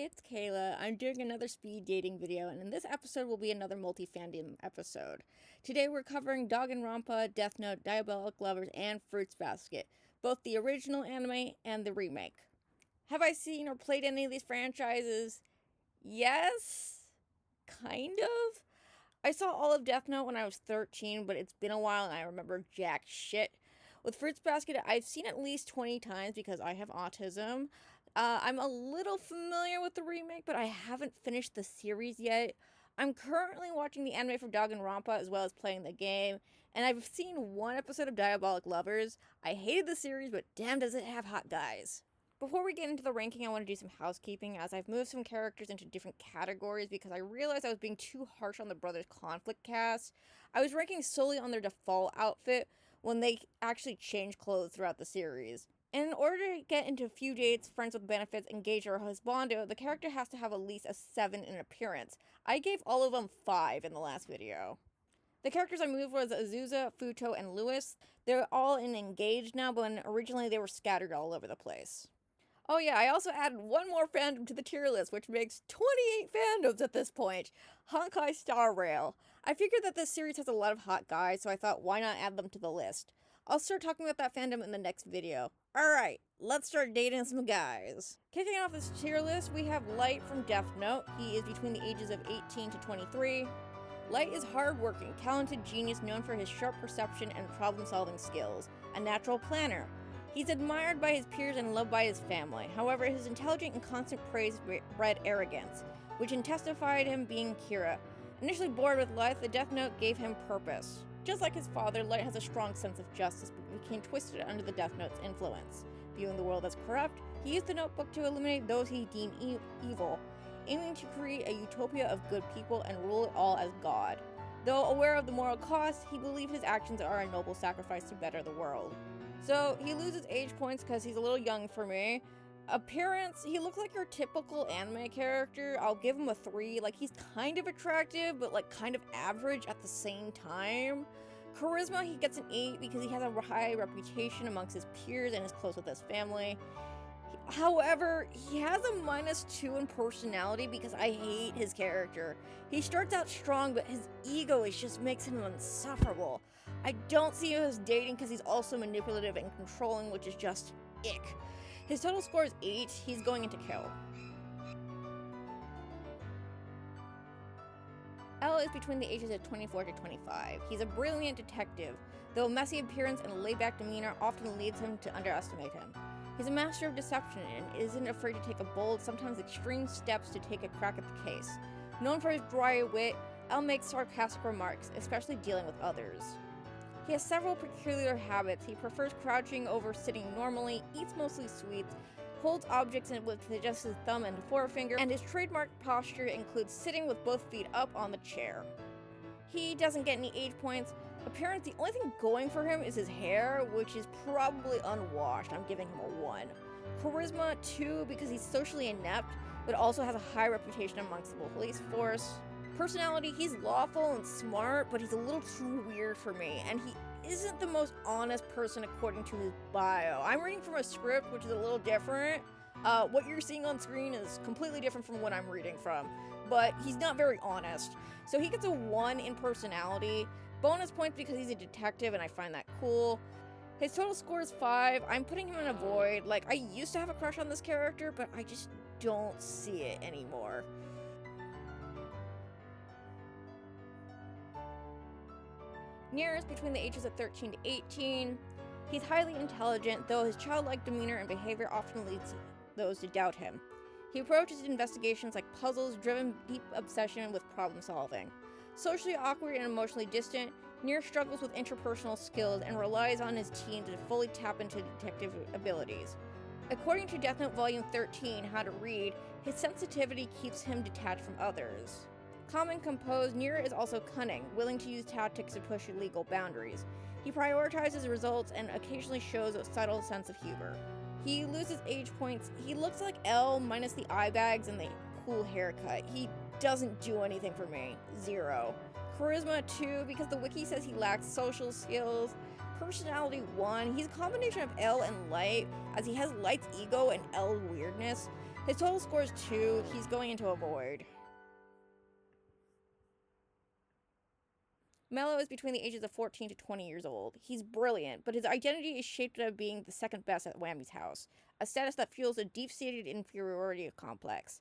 it's Kayla. I'm doing another speed dating video, and in this episode will be another multi-fandom episode. Today we're covering Dagonrompa, Death Note, Diabolik Lovers, and Fruits Basket, both the original anime and the remake. Have I seen or played any of these franchises? Yes? Kind of? I saw all of Death Note when I was 13, but it's been a while and I remember jack shit. With Fruits Basket, I've seen at least 20 times because I have autism. I'm a little familiar with the remake, but I haven't finished the series yet. I'm currently watching the anime for Dagonrompa as well as playing the game, and I've seen one episode of Diabolik Lovers. I hated the series, but damn does it have hot guys. Before we get into the ranking, I want to do some housekeeping as I've moved some characters into different categories because I realized I was being too harsh on the brothers' conflict cast. I was ranking solely on their default outfit when they actually change clothes throughout the series. And in order to get into a few dates, friends with benefits, engaged, or husbando, the character has to have at least a 7 in appearance. I gave all of them 5 in the last video. The characters I moved was Azusa, Futo, and Lewis. They're all in engaged now, but originally they were scattered all over the place. Oh yeah, I also added one more fandom to the tier list, which makes 28 fandoms at this point. Honkai Star Rail. I figured that this series has a lot of hot guys, so I thought why not add them to the list. I'll start talking about that fandom in the next video. Alright, let's start dating some guys. Kicking off this tier list, we have Light from Death Note. He is between the ages of 18 to 23. Light is hardworking, talented genius known for his sharp perception and problem-solving skills. A natural planner. He's admired by his peers and loved by his family. However, his intelligent and constant praise bred arrogance, which intensified him being Kira. Initially bored with life, the Death Note gave him purpose. Just like his father, Light has a strong sense of justice, but became twisted under the Death Note's influence. Viewing the world as corrupt, he used the notebook to eliminate those he deemed evil, aiming to create a utopia of good people and rule it all as God. Though aware of the moral cost, he believed his actions are a noble sacrifice to better the world. So, he loses age points because he's a little young for me. Appearance, he looked like your typical anime character. I'll give him a 3. Like, he's kind of attractive, but like kind of average at the same time. Charisma, he gets an 8 because he has a high reputation amongst his peers and is close with his family. However, he has a -2 in personality because I hate his character. He starts out strong, but his ego just makes him insufferable. I don't see him as dating because he's also manipulative and controlling, which is just ick. His total score is 8. He's going into kill. L is between the ages of 24 to 25. He's a brilliant detective, though a messy appearance and laid-back demeanor often leads him to underestimate him. He's a master of deception and isn't afraid to take a bold, sometimes extreme steps to take a crack at the case. Known for his dry wit, L makes sarcastic remarks, especially dealing with others. He has several peculiar habits. He prefers crouching over sitting normally, eats mostly sweets, holds objects with just his thumb and forefinger, and his trademark posture includes sitting with both feet up on the chair. He doesn't get any age points. Appearance, the only thing going for him is his hair, which is probably unwashed. I'm giving him a 1. Charisma, 2, because he's socially inept, but also has a high reputation amongst the police force. Personality, he's lawful and smart, but he's a little too weird for me, and he isn't the most honest person according to his bio. I'm reading from a script, which is a little different. What you're seeing on screen is completely different from what I'm reading from, but he's not very honest. So he gets a 1 in personality. Bonus points because he's a detective, and I find that cool. His total score is 5. I'm putting him in a void. Like, I used to have a crush on this character, but I just don't see it anymore. Nier is between the ages of 13 to 18. He's highly intelligent, though his childlike demeanor and behavior often leads those to doubt him. He approaches investigations like puzzles, driven deep obsession with problem solving. Socially awkward and emotionally distant, Nier struggles with interpersonal skills and relies on his team to fully tap into detective abilities. According to Death Note Volume 13, How to Read, his sensitivity keeps him detached from others. Calm and composed, Nier is also cunning, willing to use tactics to push illegal boundaries. He prioritizes results and occasionally shows a subtle sense of humor. He loses age points. He looks like L minus the eye bags and the cool haircut. He doesn't do anything for me. 0. Charisma, 2, because the wiki says he lacks social skills. Personality, 1. He's a combination of L and Light, as he has Light's ego and L weirdness. His total score is 2. He's going into a void. Mello is between the ages of 14 to 20 years old. He's brilliant, but his identity is shaped out of being the second best at Whammy's house, a status that fuels a deep-seated inferiority complex.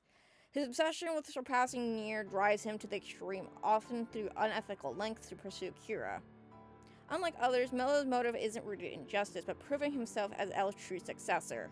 His obsession with surpassing Nier drives him to the extreme, often through unethical lengths to pursue Kira. Unlike others, Mello's motive isn't rooted in justice, but proving himself as L's true successor.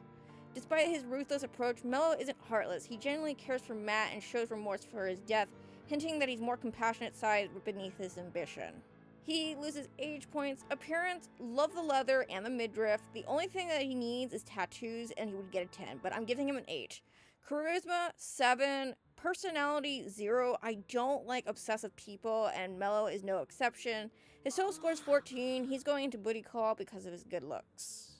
Despite his ruthless approach, Mello isn't heartless. He genuinely cares for Matt and shows remorse for his death, hinting that he's more compassionate side beneath his ambition. He loses age points, appearance, love the leather and the midriff. The only thing that he needs is tattoos and he would get a 10, but I'm giving him an 8. Charisma, 7. Personality, 0. I don't like obsessive people, and Mello is no exception. His total score is 14. He's going into booty call because of his good looks.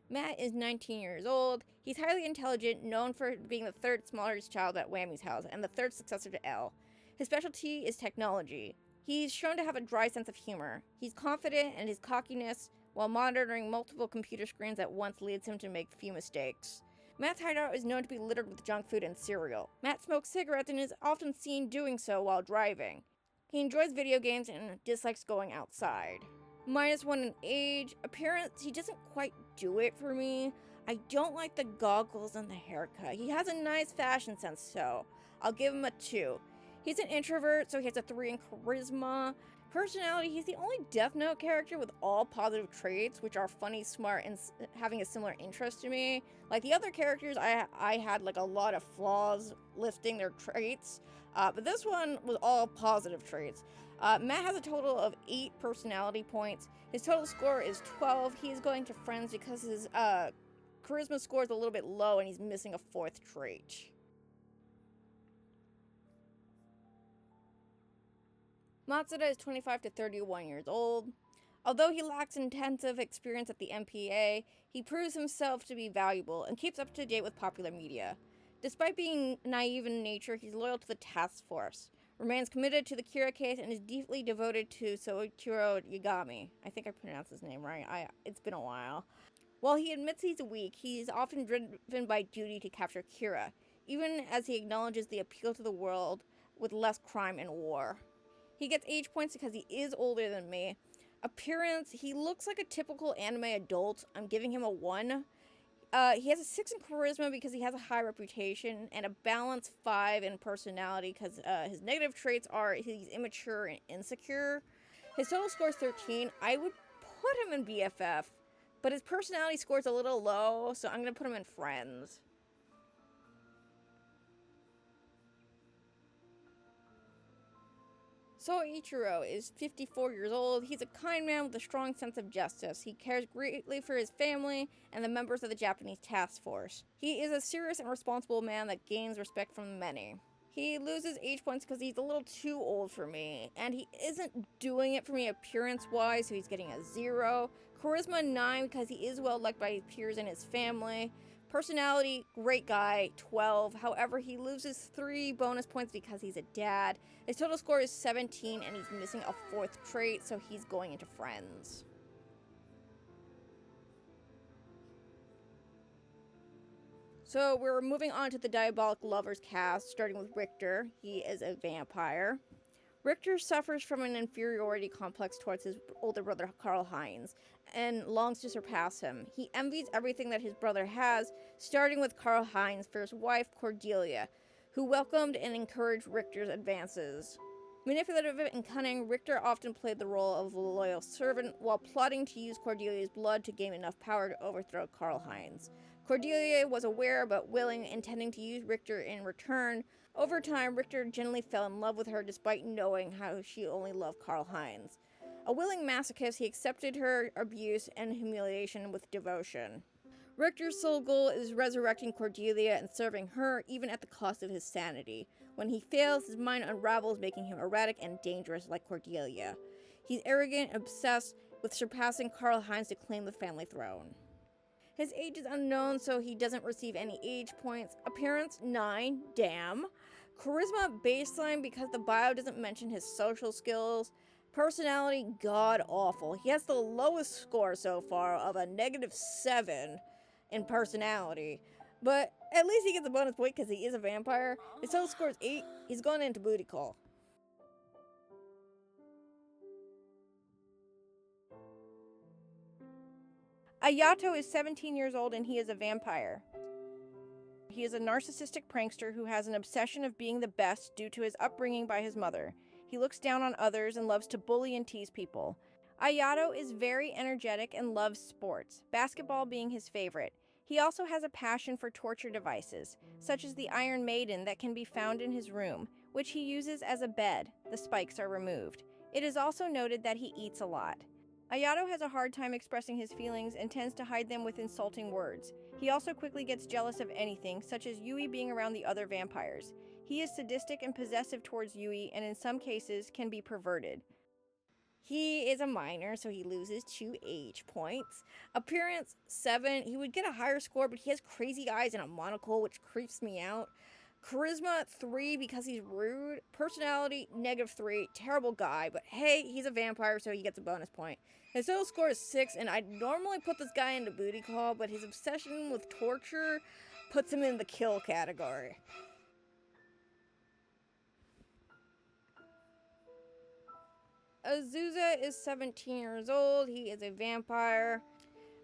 Matt is 19 years old. He's highly intelligent, known for being the third smallest child at Whammy's house, and the third successor to L. His specialty is technology. He's shown to have a dry sense of humor. He's confident, and his cockiness, while monitoring multiple computer screens at once, leads him to make few mistakes. Matt's hideout is known to be littered with junk food and cereal. Matt smokes cigarettes and is often seen doing so while driving. He enjoys video games and dislikes going outside. -1 in age. Appearance, he doesn't quite do it for me. I don't like the goggles and the haircut. He has a nice fashion sense, so I'll give him a 2. He's an introvert, so he has a 3 in charisma. Personality, he's the only Death Note character with all positive traits, which are funny, smart, and having a similar interest to me. Like the other characters, I had like a lot of flaws listing their traits, but this one was all positive traits. Matt has a total of 8 personality points. His total score is 12. He's going to Friends because his charisma score is a little bit low and he's missing a 4th trait. Matsuda is 25 to 31 years old. Although he lacks intensive experience at the MPA, he proves himself to be valuable and keeps up to date with popular media. Despite being naive in nature, he's loyal to the task force, remains committed to the Kira case, and is deeply devoted to Soichiro Yagami. I think I pronounced his name right. It's been a while. While he admits he's weak, he's often driven by duty to capture Kira, even as he acknowledges the appeal to the world with less crime and war. He gets age points because he is older than me. Appearance, he looks like a typical anime adult. I'm giving him a 1. He has a 6 in charisma because he has a high reputation, and a balanced 5 in personality because his negative traits are he's immature and insecure. His total score is 13. I would put him in BFF, but his personality score is a little low, so I'm going to put him in Friends. Soichiro is 54 years old. He's a kind man with a strong sense of justice. He cares greatly for his family and the members of the Japanese task force. He is a serious and responsible man that gains respect from many. He loses age points because he's a little too old for me, and he isn't doing it for me appearance-wise, so he's getting a 0. Charisma 9 because he is well liked by his peers and his family. Personality, great guy, 12. However, he loses 3 bonus points because he's a dad. His total score is 17, and he's missing a 4th trait, so he's going into Friends. So we're moving on to the Diabolik Lovers cast, starting with Richter. He is a vampire. Richter suffers from an inferiority complex towards his older brother Karl-Heinz and longs to surpass him. He envies everything that his brother has, starting with Karl-Heinz's first wife, Cordelia, who welcomed and encouraged Richter's advances. Manipulative and cunning, Richter often played the role of a loyal servant while plotting to use Cordelia's blood to gain enough power to overthrow Karl-Heinz. Cordelia was aware but willing, intending to use Richter in return. Over time, Richter genuinely fell in love with her despite knowing how she only loved Karl-Heinz. A willing masochist, he accepted her abuse and humiliation with devotion. Richter's sole goal is resurrecting Cordelia and serving her, even at the cost of his sanity. When he fails, his mind unravels, making him erratic and dangerous like Cordelia. He's arrogant and obsessed with surpassing Karl-Heinz to claim the family throne. His age is unknown, so he doesn't receive any age points. Appearance, 9. Damn. Charisma, baseline, because the bio doesn't mention his social skills. Personality, god awful. He has the lowest score so far of a -7 in personality. But at least he gets a bonus point because he is a vampire. His total score is 8. He's going into booty call. Ayato is 17 years old and he is a vampire. He is a narcissistic prankster who has an obsession of being the best due to his upbringing by his mother. He looks down on others and loves to bully and tease people. Ayato is very energetic and loves sports, basketball being his favorite. He also has a passion for torture devices, such as the Iron Maiden that can be found in his room, which he uses as a bed. The spikes are removed. It is also noted that he eats a lot. Ayato has a hard time expressing his feelings and tends to hide them with insulting words. He also quickly gets jealous of anything, such as Yui being around the other vampires. He is sadistic and possessive towards Yui and in some cases can be perverted. He is a minor, so he loses 2 age points. Appearance, 7. He would get a higher score, but he has crazy eyes and a monocle, which creeps me out. Charisma, 3 because he's rude. Personality, -3. Terrible guy, but hey, he's a vampire, so he gets a bonus point. His total score is 6, and I'd normally put this guy into booty call, but his obsession with torture puts him in the kill category. Azusa is 17 years old. He is a vampire.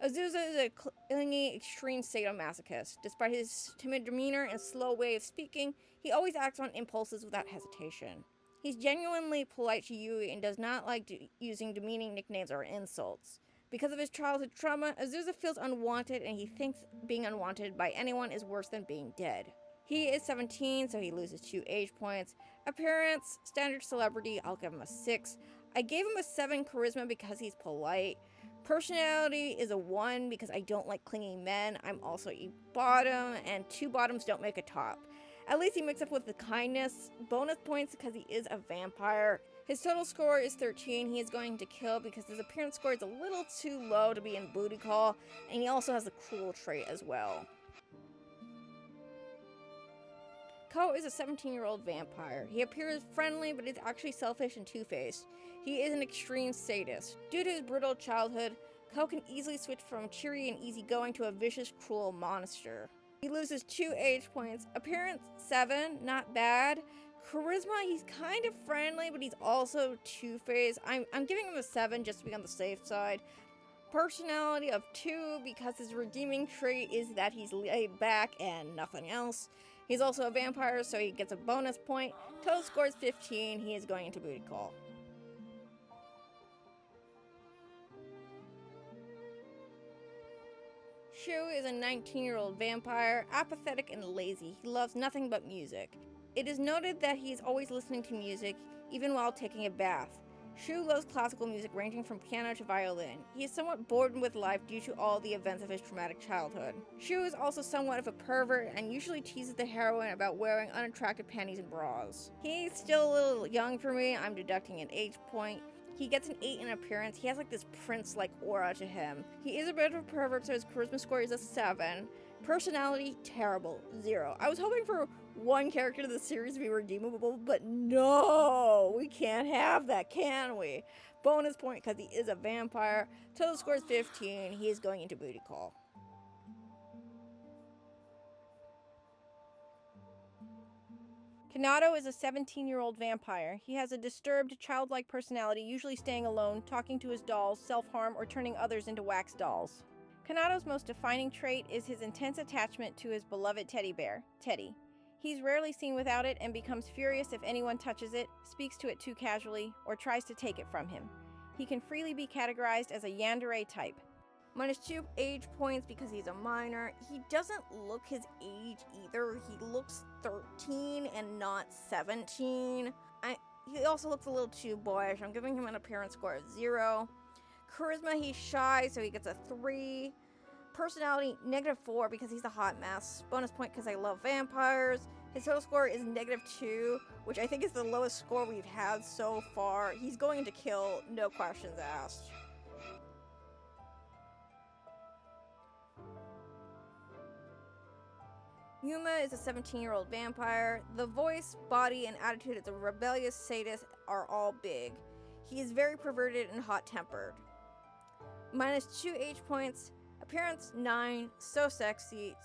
Azusa is a clingy, extreme sadomasochist. Despite his timid demeanor and slow way of speaking, he always acts on impulses without hesitation. He's genuinely polite to Yui and does not like using demeaning nicknames or insults. Because of his childhood trauma, Azusa feels unwanted and he thinks being unwanted by anyone is worse than being dead. He is 17, so he loses 2 age points. Appearance, standard celebrity, I'll give him a 6. I gave him a 7 charisma because he's polite. Personality is a 1 because I don't like clingy men. I'm also a bottom, and 2 bottoms don't make a top. At least he mixed up with the kindness. Bonus points because he is a vampire. His total score is 13. He is going to kill because his appearance score is a little too low to be in booty call, and he also has the cruel trait as well. Ko is a 17-year-old vampire. He appears friendly, but is actually selfish and two-faced. He is an extreme sadist. Due to his brutal childhood, Ko can easily switch from cheery and easygoing to a vicious, cruel monster. He loses 2 age points. Appearance, 7, not bad. Charisma, he's kind of friendly, but he's also two-faced. I'm giving him a 7 just to be on the safe side. Personality of 2 because his redeeming trait is that he's laid back and nothing else. He's also a vampire, so he gets a bonus point. Total score is 15. He is going into booty call. Shu is a 19-year-old vampire, apathetic and lazy. He loves nothing but music. It is noted that he is always listening to music, even while taking a bath. Shu loves classical music ranging from piano to violin. He is somewhat bored with life due to all the events of his traumatic childhood. Shu is also somewhat of a pervert and usually teases the heroine about wearing unattractive panties and bras. He's still a little young for me. I'm deducting an age point. He gets an 8 in appearance. He has like this prince-like aura to him. He is a bit of a pervert, so his charisma score is a 7. Personality, terrible, 0. I was hoping for one character in the series to be redeemable, but no, we can't have that, can we? Bonus point because he is a vampire. Total score is 15. He is going into booty call. Kanado is a 17-year-old vampire. He has a disturbed, childlike personality, usually staying alone, talking to his dolls, self-harm, or turning others into wax dolls. Kanado's most defining trait is his intense attachment to his beloved teddy bear, Teddy. He's rarely seen without it and becomes furious if anyone touches it, speaks to it too casually, or tries to take it from him. He can freely be categorized as a yandere type. -2 age points because he's a minor. He doesn't look his age either. He looks 13 and not 17. He also looks a little too boyish. I'm giving him an appearance score of 0. Charisma, he's shy, so he gets a 3. Personality, -4 because he's a hot mess. Bonus point because I love vampires. His total score is -2, which I think is the lowest score we've had so far. He's going to kill, no questions asked. Yuma is a 17-year-old vampire. The voice, body, and attitude as a rebellious sadist are all big. He is very perverted and hot-tempered. -2 age points. Appearance 9, so sexy.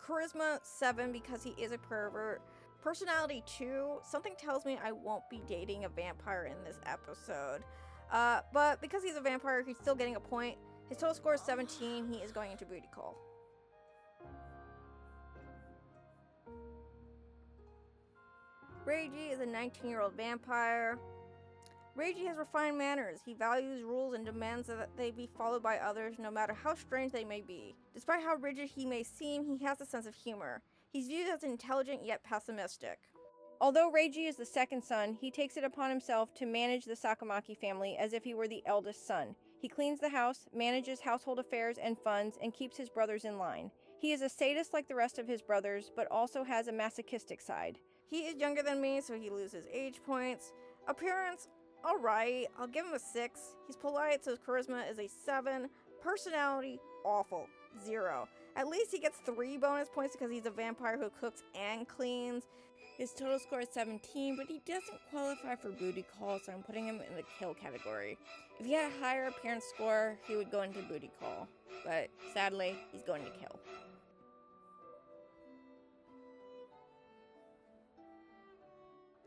Charisma 7 because he is a pervert. Personality 2, something tells me I won't be dating a vampire in this episode. But because he's a vampire, he's still getting a point. His total score is 17, he is going into booty call. Reiji is a 19-year-old vampire. Reiji has refined manners. He values rules and demands that they be followed by others, no matter how strange they may be. Despite how rigid he may seem, he has a sense of humor. He's viewed as intelligent yet pessimistic. Although Reiji is the second son, he takes it upon himself to manage the Sakamaki family as if he were the eldest son. He cleans the house, manages household affairs and funds, and keeps his brothers in line. He is a sadist like the rest of his brothers, but also has a masochistic side. He is younger than me, so he loses age points. Appearance, alright, I'll give him a 6. He's polite, so his charisma is a 7. Personality, awful, 0. At least he gets 3 bonus points because he's a vampire who cooks and cleans. His total score is 17, but he doesn't qualify for booty call, so I'm putting him in the kill category. If he had a higher appearance score, he would go into booty call. But sadly, he's going to kill.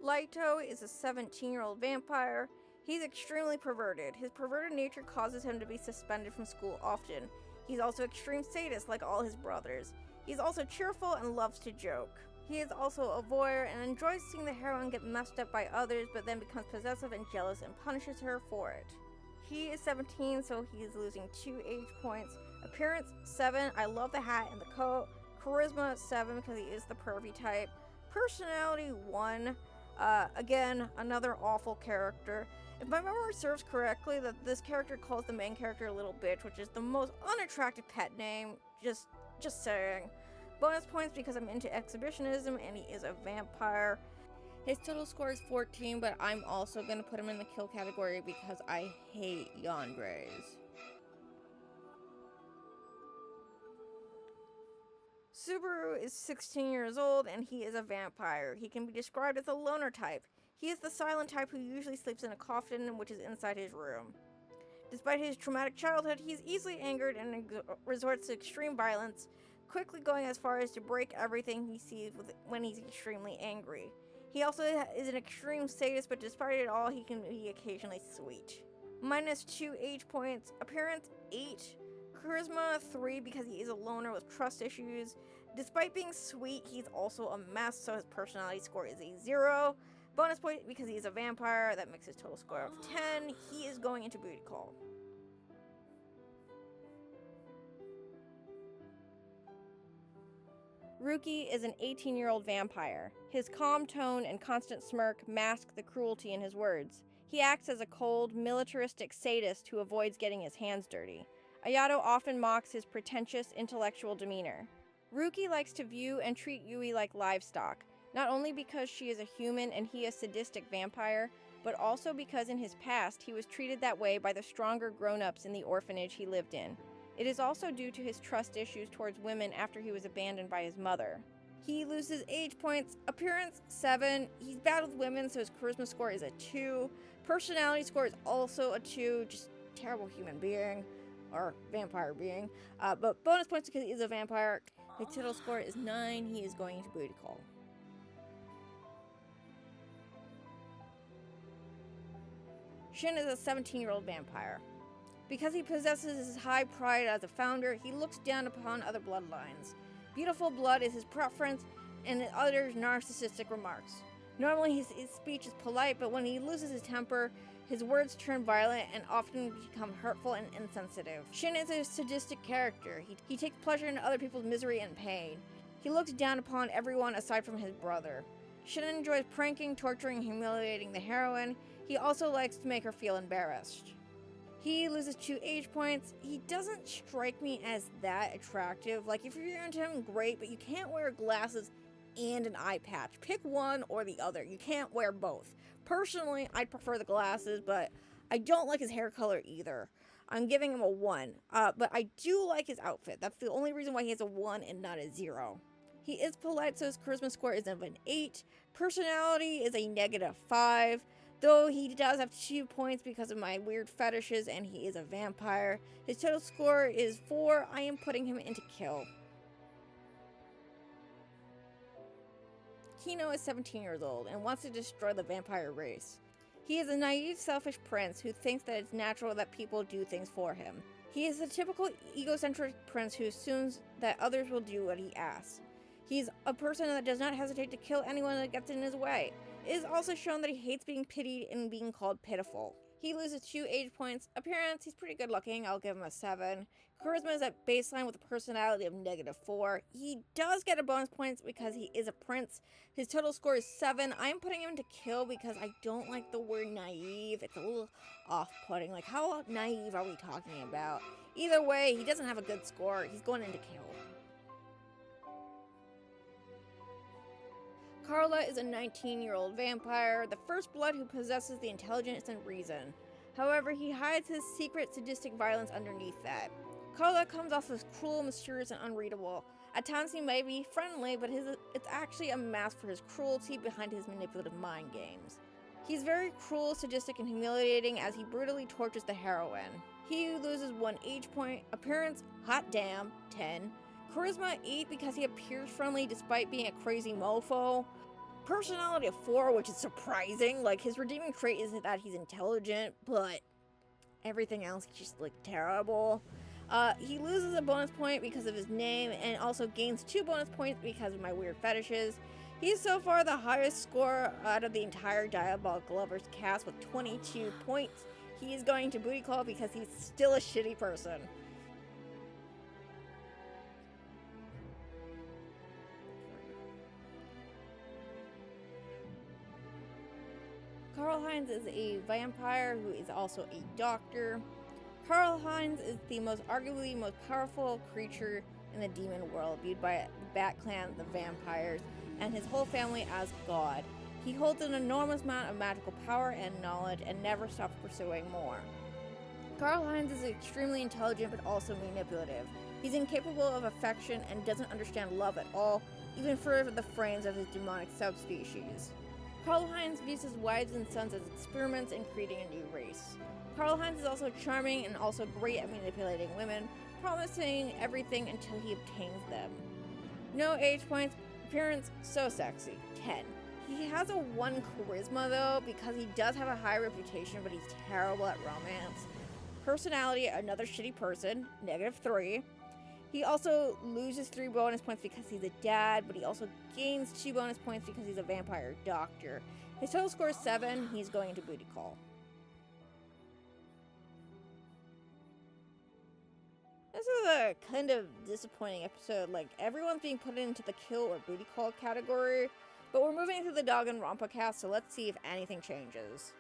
Laito is a 17-year-old vampire. He's extremely perverted. His perverted nature causes him to be suspended from school often. He's also extreme sadist like all his brothers. He's also cheerful and loves to joke. He is also a voyeur and enjoys seeing the heroine get messed up by others, but then becomes possessive and jealous and punishes her for it. He is 17, so he is losing 2 age points. Appearance, 7. I love the hat and the coat. Charisma, 7 because he is the pervy type. Personality, 1. Again, another awful character. If my memory serves correctly, that this character calls the main character a little bitch, which is the most unattractive pet name. Just saying. Bonus points because I'm into exhibitionism and he is a vampire. His total score is 14, but I'm also going to put him in the kill category because I hate yanderes. Subaru is 16 years old and he is a vampire. He can be described as a loner type. He is the silent type who usually sleeps in a coffin, which is inside his room. Despite his traumatic childhood, he is easily angered and resorts to extreme violence, quickly going as far as to break everything he sees when he's extremely angry. He also is an extreme sadist, but despite it all, he can be occasionally sweet. -2 age points. Appearance, 8. Charisma, 3 because he is a loner with trust issues. Despite being sweet, he's also a mess, so his personality score is a 0. Bonus point because he is a vampire. That makes his total score of 10. He is going into booty call. Ruki is an 18-year-old vampire. His calm tone and constant smirk mask the cruelty in his words. He acts as a cold, militaristic sadist who avoids getting his hands dirty. Ayato often mocks his pretentious, intellectual demeanor. Ruki likes to view and treat Yui like livestock, not only because she is a human and he a sadistic vampire, but also because in his past he was treated that way by the stronger grown-ups in the orphanage he lived in. It is also due to his trust issues towards women after he was abandoned by his mother. He loses age points. Appearance, 7. He's bad with women, so his charisma score is a 2. Personality score is also a 2. Just terrible human being. Or vampire being. But bonus points because he is a vampire. His total score is 9. He is going into booty call. Shin is a 17-year-old vampire. Because he possesses his high pride as a founder, he looks down upon other bloodlines. Beautiful blood is his preference, and it utters narcissistic remarks. Normally his speech is polite, but when he loses his temper, his words turn violent and often become hurtful and insensitive. Shin is a sadistic character. He takes pleasure in other people's misery and pain. He looks down upon everyone aside from his brother. Shin enjoys pranking, torturing, and humiliating the heroine. He also likes to make her feel embarrassed. He loses 2 age points. He doesn't strike me as that attractive. Like, if you're into him, great, but you can't wear glasses and an eye patch. Pick one or the other. You can't wear both. Personally, I'd prefer the glasses, but I don't like his hair color either. I'm giving him a 1. But I do like his outfit. That's the only reason why he has a 1 and not a 0. He is polite, so his charisma score is of an 8. Personality is a -5. Though he does have 2 points because of my weird fetishes and he is a vampire. His total score is 4. I am putting him into kill. Kino is 17 years old and wants to destroy the vampire race. He is a naive, selfish prince who thinks that it's natural that people do things for him. He is the typical egocentric prince who assumes that others will do what he asks. He's a person that does not hesitate to kill anyone that gets in his way. It is also shown that he hates being pitied and being called pitiful. He loses 2 age points. Appearance, he's pretty good looking. I'll give him a 7. Charisma is at baseline with a personality of -4. He does get a bonus points because he is a prince. His total score is 7. I'm putting him to kill because I don't like the word naive. It's a little off-putting. Like, how naive are we talking about? Either way, he doesn't have a good score. He's going into kill. Carla is a 19-year-old vampire, the first blood who possesses the intelligence and reason. However, he hides his secret sadistic violence underneath that. Carla comes off as cruel, mysterious, and unreadable. At times he may be friendly, but it's actually a mask for his cruelty behind his manipulative mind games. He's very cruel, sadistic, and humiliating as he brutally tortures the heroine. He loses 1 age point. Appearance, hot damn, 10. Charisma, 8 because he appears friendly despite being a crazy mofo. Personality of 4, which is surprising. Like, his redeeming trait is that he's intelligent, but everything else is just, like, terrible. He loses a bonus point because of his name and also gains 2 bonus points because of my weird fetishes. He's so far the highest score out of the entire Diabolik Lovers cast with 22 points. He is going to booty call because he's still a shitty person. Karl Heinz is a vampire who is also a doctor. Karl Heinz is the arguably most powerful creature in the demon world, viewed by the Bat Clan, the vampires, and his whole family as God. He holds an enormous amount of magical power and knowledge and never stops pursuing more. Karl Heinz is extremely intelligent but also manipulative. He's incapable of affection and doesn't understand love at all, even for the frames of his demonic subspecies. Karl Heinz views his wives and sons as experiments in creating a new race. Karl Heinz is also charming and also great at manipulating women, promising everything until he obtains them. No age points. Appearance, so sexy, 10. He has a 1 charisma though, because he does have a high reputation, but he's terrible at romance. Personality, another shitty person, -3. He also loses 3 bonus points because he's a dad, but he also gains 2 bonus points because he's a vampire doctor. His total score is 7. He's going into booty call. This is a kind of disappointing episode. Like, everyone's being put into the kill or booty call category, but we're moving into the Dagonrompa cast, so let's see if anything changes.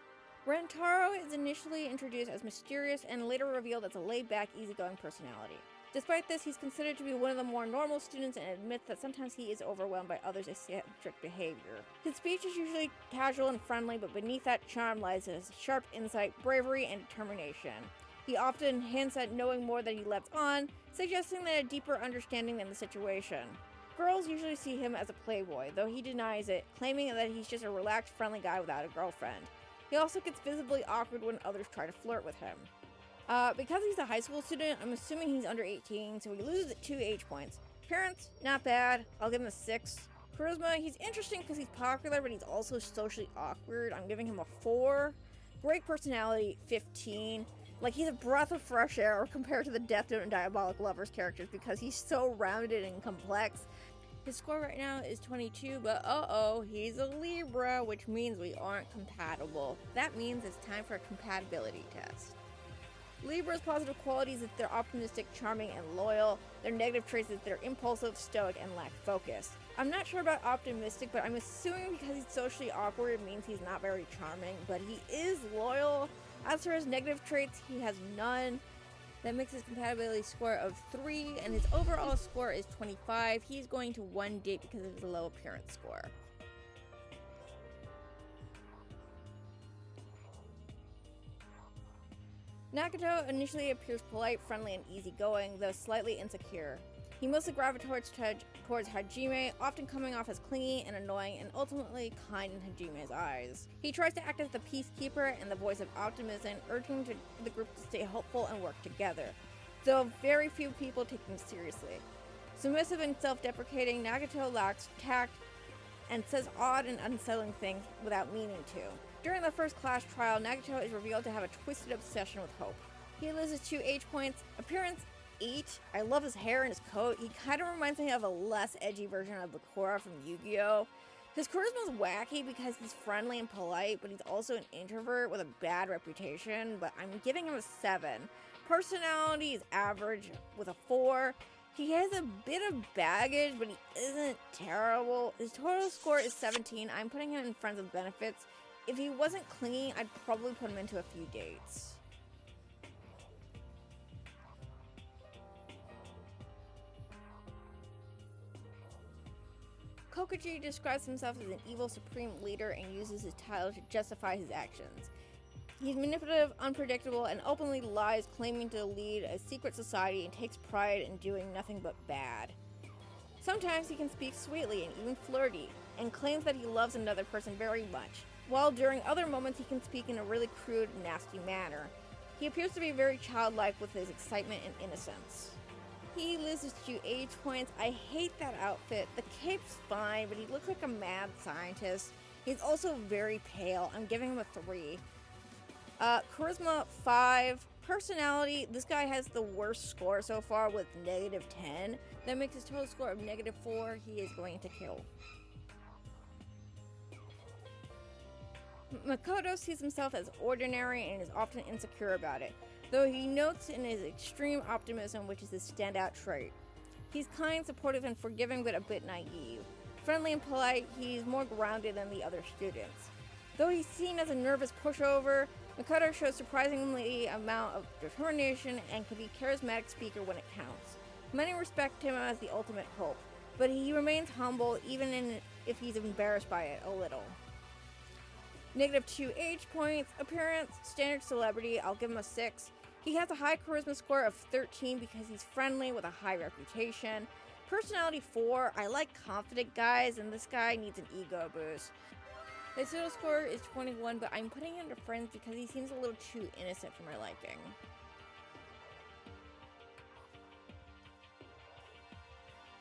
Rentaro is initially introduced as mysterious and later revealed as a laid-back, easygoing personality. Despite this, he's considered to be one of the more normal students and admits that sometimes he is overwhelmed by others' eccentric behavior. His speech is usually casual and friendly, but beneath that charm lies his sharp insight, bravery, and determination. He often hints at knowing more than he lets on, suggesting that a deeper understanding than the situation. Girls usually see him as a playboy, though he denies it, claiming that he's just a relaxed, friendly guy without a girlfriend. He also gets visibly awkward when others try to flirt with him. Because he's a high school student, I'm assuming he's under 18, so he loses 2 age points. Appearance, not bad. I'll give him a 6. Charisma, he's interesting because he's popular, but he's also socially awkward. I'm giving him a 4. Great personality, 15. Like, he's a breath of fresh air compared to the Death Note and Diabolik Lovers characters because he's so rounded and complex. His score right now is 22, but he's a Libra, which means we aren't compatible. That means it's time for a compatibility test. Libra's positive qualities is they're optimistic, charming, and loyal. Their negative traits is they're impulsive, stoic, and lack focus. I'm not sure about optimistic, but I'm assuming because he's socially awkward it means he's not very charming, but he is loyal. As for his negative traits, he has none. That makes his compatibility score of 3, and his overall score is 25. He's going to 1 date because of his low appearance score. Nakato initially appears polite, friendly, and easygoing, though slightly insecure. He mostly gravitates towards Hajime, often coming off as clingy and annoying and ultimately kind in Hajime's eyes. He tries to act as the peacekeeper and the voice of optimism, urging the group to stay hopeful and work together, though very few people take him seriously. Submissive and self-deprecating, Nagato lacks tact and says odd and unsettling things without meaning to. During the first class trial, Nagato is revealed to have a twisted obsession with hope. He loses 2 age points. Appearance 8. I love his hair and his coat. He kind of reminds me of a less edgy version of Bakura from Yu-Gi-Oh! His charisma is wacky because he's friendly and polite, but he's also an introvert with a bad reputation, but I'm giving him a 7. Personality is average with a 4. He has a bit of baggage, but he isn't terrible. His total score is 17. I'm putting him in friends with benefits. If he wasn't clingy, I'd probably put him into a few dates. Kokuji describes himself as an evil supreme leader and uses his title to justify his actions. He's manipulative, unpredictable, and openly lies, claiming to lead a secret society and takes pride in doing nothing but bad. Sometimes he can speak sweetly and even flirty, and claims that he loves another person very much, while during other moments he can speak in a really crude, nasty manner. He appears to be very childlike with his excitement and innocence. He loses 2 age points. I hate that outfit. The cape's fine, but he looks like a mad scientist. He's also very pale. I'm giving him a 3. Charisma 5. Personality, this guy has the worst score so far with -10. That makes his total score of -4. He is going to kill. Makoto sees himself as ordinary and is often insecure about it, though he notes in his extreme optimism, which is his standout trait. He's kind, supportive, and forgiving, but a bit naive. Friendly and polite, he's more grounded than the other students. Though he's seen as a nervous pushover, Makoto shows surprisingly amount of determination and can be a charismatic speaker when it counts. Many respect him as the ultimate hope, but he remains humble even if he's embarrassed by it a little. -2 age points. Appearance, standard celebrity, I'll give him a 6. He has a high charisma score of 13 because he's friendly with a high reputation. Personality 4, I like confident guys, and this guy needs an ego boost. His total score is 21, but I'm putting him into friends because he seems a little too innocent for my liking.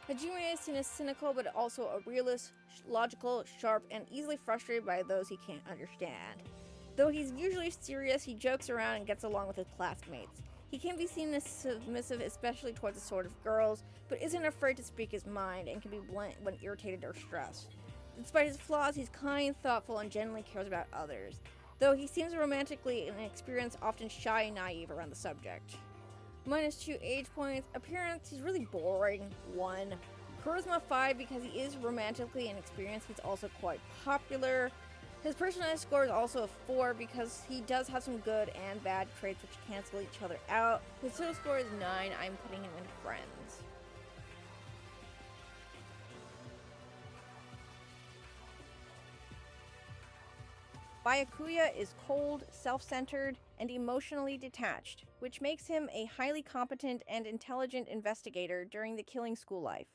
Hajime is seen as cynical, but also a realist, logical, sharp, and easily frustrated by those he can't understand. Though he's usually serious, he jokes around and gets along with his classmates. He can be seen as submissive, especially towards the sort of girls, but isn't afraid to speak his mind and can be blunt when irritated or stressed. Despite his flaws, he's kind, thoughtful, and genuinely cares about others, though he seems romantically inexperienced, often shy and naive around the subject. -2 age points. Appearance, he's really boring. 1. Charisma 5 because he is romantically inexperienced. He's also quite popular. His personality score is also a 4 because he does have some good and bad traits which cancel each other out. His total score is 9. I'm putting him in friends. Byakuya is cold, self-centered, and emotionally detached, which makes him a highly competent and intelligent investigator during the killing school life.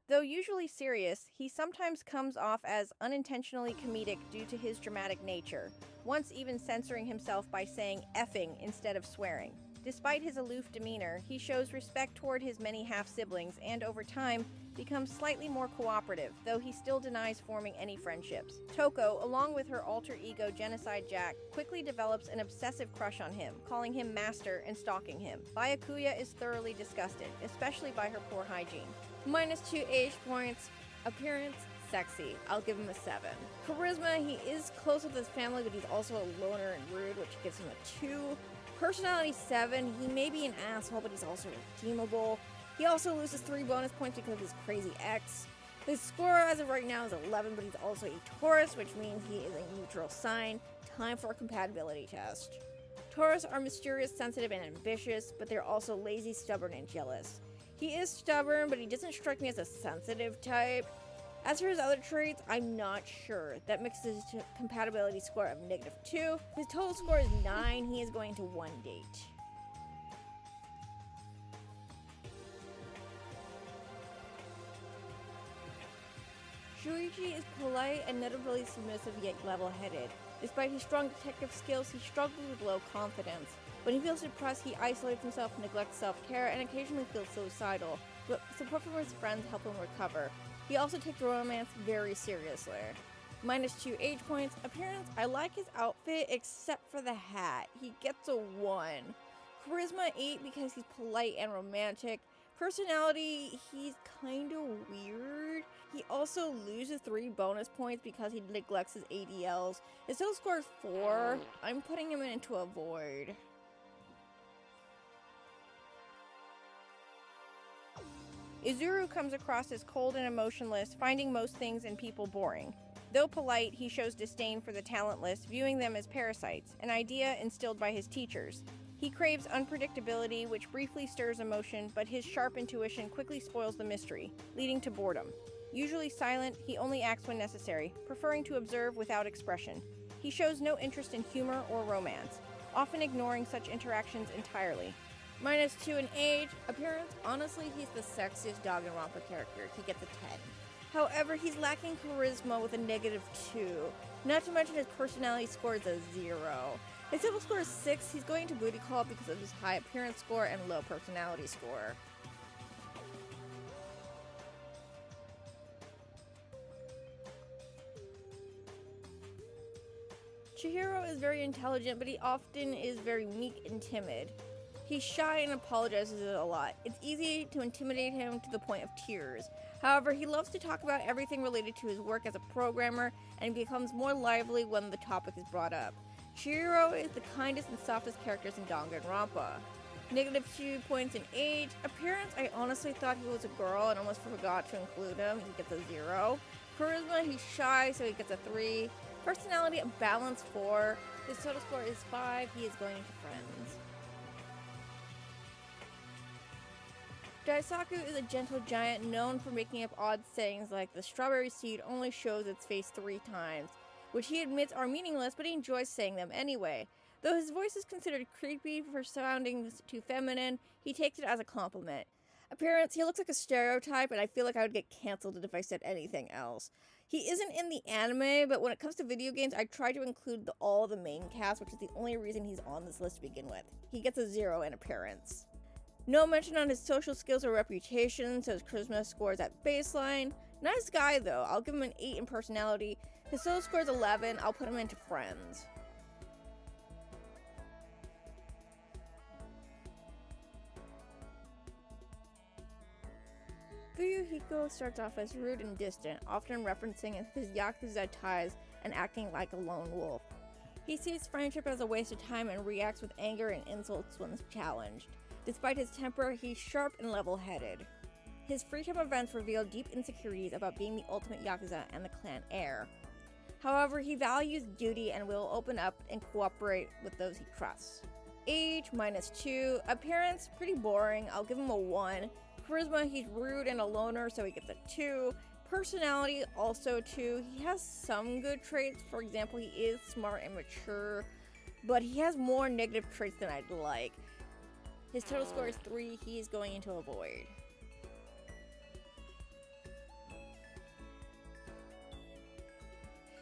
Though usually serious, he sometimes comes off as unintentionally comedic due to his dramatic nature, once even censoring himself by saying effing instead of swearing. Despite his aloof demeanor, he shows respect toward his many half-siblings and, over time, becomes slightly more cooperative, though he still denies forming any friendships. Toko, along with her alter ego Genocide Jack, quickly develops an obsessive crush on him, calling him master and stalking him. Byakuya is thoroughly disgusted, especially by her poor hygiene. -2 age points. Appearance, sexy. I'll give him a 7. Charisma, he is close with his family, but he's also a loner and rude, which gives him a 2. Personality 7, he may be an asshole, but he's also redeemable. He also loses 3 bonus points because of his crazy ex. His score as of right now is 11, but he's also a Taurus, which means he is a neutral sign. Time for a compatibility test. Taurus are mysterious, sensitive, and ambitious, but they're also lazy, stubborn, and jealous. He is stubborn, but he doesn't strike me as a sensitive type. As for his other traits, I'm not sure. That mixes his compatibility score of -2. His total score is 9. He is going to 1 date. Shuichi is polite and notably submissive yet level-headed. Despite his strong detective skills, he struggles with low confidence. When he feels depressed, he isolates himself, neglects self-care, and occasionally feels suicidal, but support from his friends help him recover. He also takes romance very seriously. -2 age points. Appearance, I like his outfit except for the hat. He gets a 1. Charisma 8 because he's polite and romantic. Personality, he's kinda weird. He also loses 3 bonus points because he neglects his ADLs. His total score is 4. I'm putting him into a void. Izuru comes across as cold and emotionless, finding most things and people boring. Though polite, he shows disdain for the talentless, viewing them as parasites, an idea instilled by his teachers. He craves unpredictability, which briefly stirs emotion, but his sharp intuition quickly spoils the mystery, leading to boredom. Usually silent, he only acts when necessary, preferring to observe without expression. He shows no interest in humor or romance, often ignoring such interactions entirely. -2 in age. Appearance, honestly, he's the sexiest Dagonrompa character. He gets a 10. However, he's lacking charisma with a -2. Not to mention his personality score is a 0. His total score is 6. He's going to booty call because of his high appearance score and low personality score. Chihiro is very intelligent, but he often is very meek and timid. He's shy and apologizes a lot. It's easy to intimidate him to the point of tears. However, he loves to talk about everything related to his work as a programmer and becomes more lively when the topic is brought up. Chihiro is the kindest and softest characters in Dagonrompa. -2 points in age. Appearance, I honestly thought he was a girl and almost forgot to include him. He gets a 0. Charisma, he's shy, so he gets a 3. Personality, a balance 4. His total score is 5. He is going into friends. Daisaku is a gentle giant known for making up odd sayings like the strawberry seed only shows its face 3 times, which he admits are meaningless, but he enjoys saying them anyway. Though his voice is considered creepy for sounding too feminine, he takes it as a compliment. Appearance, he looks like a stereotype, and I feel like I would get cancelled if I said anything else. He isn't in the anime, but when it comes to video games, I try to include all the main cast, which is the only reason he's on this list to begin with. He gets a 0 in appearance. No mention on his social skills or reputation, so his charisma scores at baseline. Nice guy though, I'll give him an 8 in personality. His total score is 11, I'll put him into friends. Fuyuhiko starts off as rude and distant, often referencing his Yakuza ties and acting like a lone wolf. He sees friendship as a waste of time and reacts with anger and insults when challenged. Despite his temper, he's sharp and level-headed. His free time events reveal deep insecurities about being the ultimate Yakuza and the clan heir. However, he values duty and will open up and cooperate with those he trusts. Age, -2. Appearance, pretty boring. I'll give him a 1. Charisma, he's rude and a loner, so he gets a 2. Personality, also 2. He has some good traits. For example, he is smart and mature, but he has more negative traits than I'd like. His total score is 3. He is going into a void.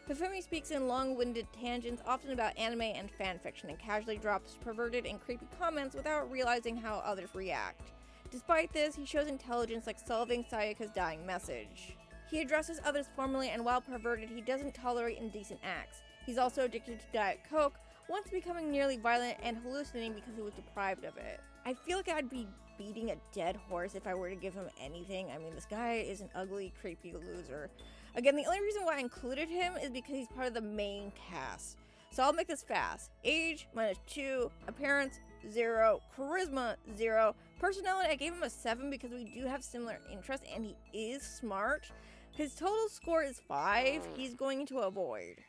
Hifumi speaks in long-winded tangents, often about anime and fanfiction, and casually drops perverted and creepy comments without realizing how others react. Despite this, he shows intelligence like solving Sayaka's dying message. He addresses others formally, and while perverted, he doesn't tolerate indecent acts. He's also addicted to Diet Coke, once becoming nearly violent and hallucinating because he was deprived of it. I feel like I'd be beating a dead horse if I were to give him anything. I mean, this guy is an ugly, creepy loser. Again, the only reason why I included him is because he's part of the main cast. So I'll make this fast. Age, -2. Appearance, 0. Charisma, 0. Personality, I gave him a 7 because we do have similar interests and he is smart. His total score is 5. He's going into a void.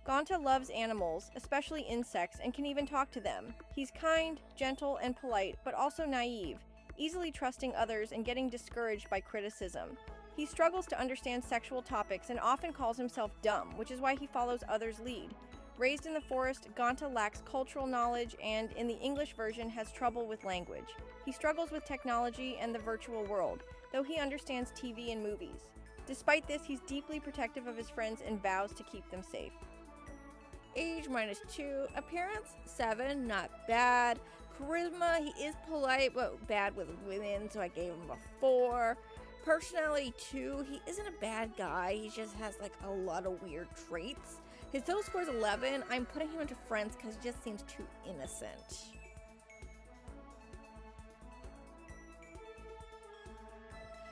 Gonta loves animals, especially insects, and can even talk to them. He's kind, gentle, and polite, but also naive, easily trusting others and getting discouraged by criticism. He struggles to understand sexual topics and often calls himself dumb, which is why he follows others' lead. Raised in the forest, Ganta lacks cultural knowledge and, in the English version, has trouble with language. He struggles with technology and the virtual world, though he understands TV and movies. Despite this, he's deeply protective of his friends and vows to keep them safe. Age -2, appearance 7, not bad. Charisma, he is polite but bad with women, so I gave him a 4. Personality 2, he isn't a bad guy, he just has like a lot of weird traits. His total score is 11. I'm putting him into friends because he just seems too innocent.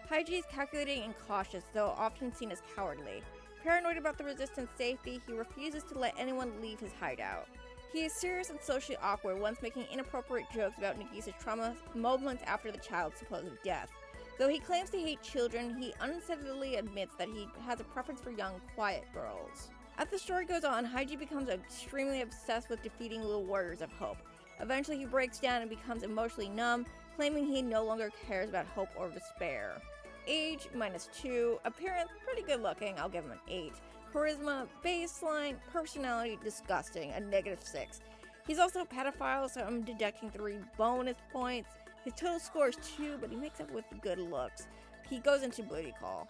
Hygie is calculating and cautious, though often seen as cowardly. Paranoid about the Resistance safety, he refuses to let anyone leave his hideout. He is serious and socially awkward, once making inappropriate jokes about Nagisa's trauma moments after the child's supposed death. Though he claims to hate children, he unashamedly admits that he has a preference for young, quiet girls. As the story goes on, Hygie becomes extremely obsessed with defeating little warriors of hope. Eventually, he breaks down and becomes emotionally numb, claiming he no longer cares about hope or despair. Age -2, appearance pretty good looking, I'll give him an 8. Charisma, baseline, personality, disgusting, a -6. He's also a pedophile, so I'm deducting 3 bonus points. His total score is 2, but he makes up with good looks. He goes into booty call.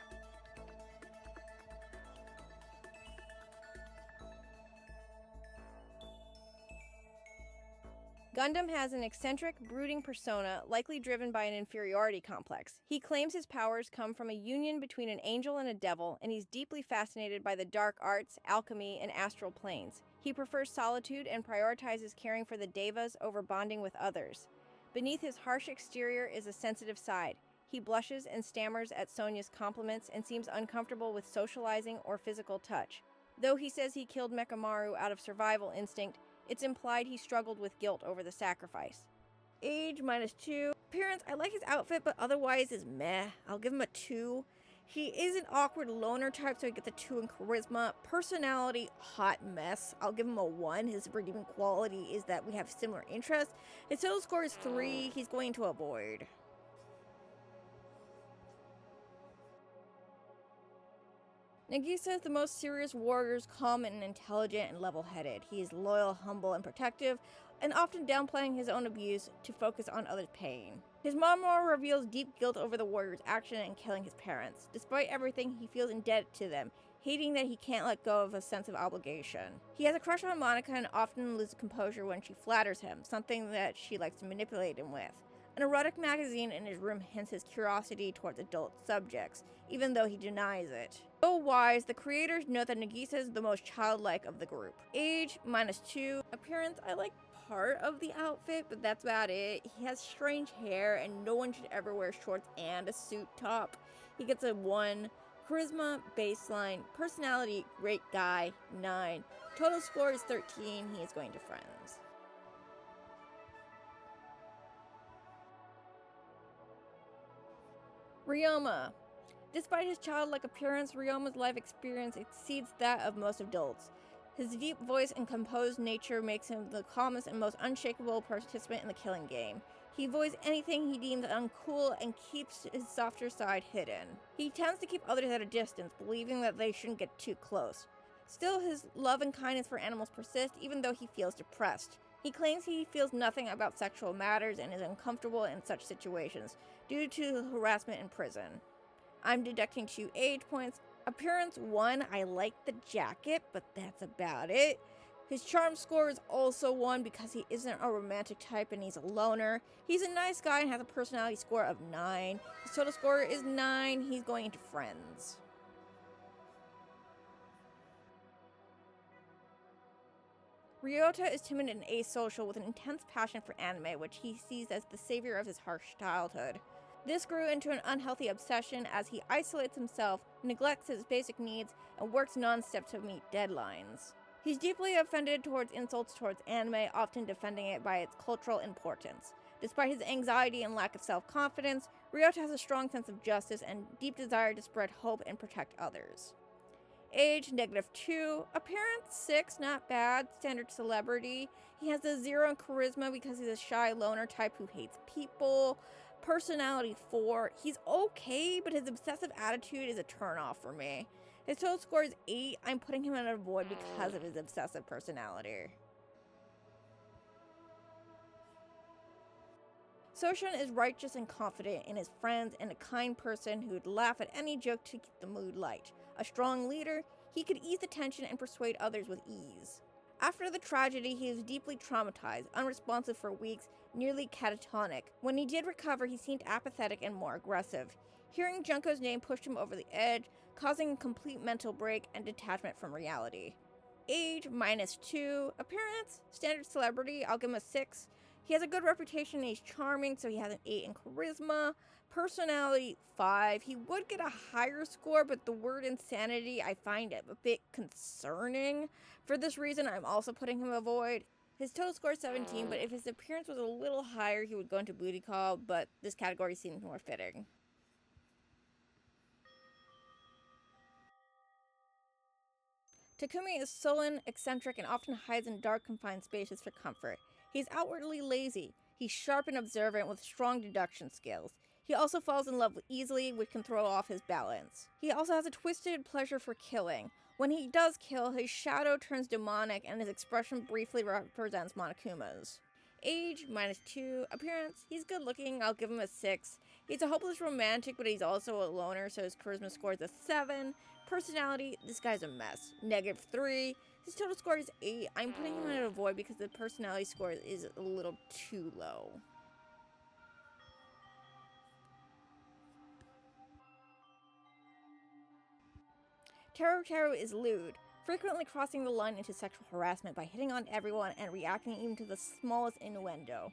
Gundam has an eccentric, brooding persona, likely driven by an inferiority complex. He claims his powers come from a union between an angel and a devil, and he's deeply fascinated by the dark arts, alchemy, and astral planes. He prefers solitude and prioritizes caring for the devas over bonding with others. Beneath his harsh exterior is a sensitive side. He blushes and stammers at Sonia's compliments and seems uncomfortable with socializing or physical touch. Though he says he killed Mekamaru out of survival instinct, it's implied he struggled with guilt over the sacrifice. Age -2. Appearance, I like his outfit, but otherwise is meh. I'll give him a 2. He is an awkward loner type, so he gets a 2 in charisma. Personality, hot mess. I'll give him a 1. His redeeming quality is that we have similar interests. His total score is 3. He's going to avoid. Nagisa is the most serious warrior, calm and intelligent and level-headed. He is loyal, humble, and protective, and often downplaying his own abuse to focus on others' pain. His memoir reveals deep guilt over the warrior's action in killing his parents. Despite everything, he feels indebted to them, hating that he can't let go of a sense of obligation. He has a crush on Monica and often loses composure when she flatters him, something that she likes to manipulate him with. An erotic magazine in his room hints his curiosity towards adult subjects, even though he denies it. Though wise, the creators note that Nagisa is the most childlike of the group. Age -2. Appearance, I like part of the outfit, but that's about it. He has strange hair, and no one should ever wear shorts and a suit top. He gets a 1. Charisma, baseline. Personality, great guy, 9. Total score is 13. He is going to friends. Ryoma. Despite his childlike appearance, Ryoma's life experience exceeds that of most adults. His deep voice and composed nature makes him the calmest and most unshakable participant in the killing game. He avoids anything he deems uncool and keeps his softer side hidden. He tends to keep others at a distance, believing that they shouldn't get too close. Still, his love and kindness for animals persist, even though he feels depressed. He claims he feels nothing about sexual matters and is uncomfortable in such situations, due to harassment in prison. I'm deducting 2 age points. Appearance 1, I like the jacket, but that's about it. His charm score is also 1 because he isn't a romantic type and he's a loner. He's a nice guy and has a personality score of 9. His total score is 9. He's going into friends. Ryota is timid and asocial with an intense passion for anime, which he sees as the savior of his harsh childhood. This grew into an unhealthy obsession as he isolates himself, neglects his basic needs, and works non-stop to meet deadlines. He's deeply offended towards insults towards anime, often defending it by its cultural importance. Despite his anxiety and lack of self-confidence, Ryota has a strong sense of justice and deep desire to spread hope and protect others. Age -2, appearance 6, not bad, standard celebrity. He has a 0 in charisma because he's a shy loner type who hates people. Personality 4, he's okay, but his obsessive attitude is a turnoff for me. His total score is 8. I'm putting him in a void because of his obsessive personality. Soshan is righteous and confident in his friends and a kind person who would laugh at any joke to keep the mood light. A strong leader, he could ease the tension and persuade others with ease. After the tragedy, he was deeply traumatized, unresponsive for weeks, nearly catatonic. When he did recover, he seemed apathetic and more aggressive. Hearing Junko's name pushed him over the edge, causing a complete mental break and detachment from reality. Age, -2. Appearance, standard celebrity, I'll give him a 6. He has a good reputation and he's charming, so he has an 8 in charisma. Personality, 5. He would get a higher score, but the word insanity I find a bit concerning. For this reason, I'm also putting him a void. His total score is 17, but if his appearance was a little higher, he would go into booty call, but this category seems more fitting. Takumi is sullen, eccentric, and often hides in dark, confined spaces for comfort. He is outwardly lazy. He's sharp and observant with strong deduction skills. He also falls in love easily, which can throw off his balance. He also has a twisted pleasure for killing. When he does kill, his shadow turns demonic and his expression briefly represents Monokuma's. Age, -2. Appearance, he's good looking, I'll give him a 6. He's a hopeless romantic, but he's also a loner, so his charisma score is a 7. Personality, this guy's a mess. -3. His total score is 8. I'm putting him in a void because the personality score is a little too low. Teru is lewd, frequently crossing the line into sexual harassment by hitting on everyone and reacting even to the smallest innuendo.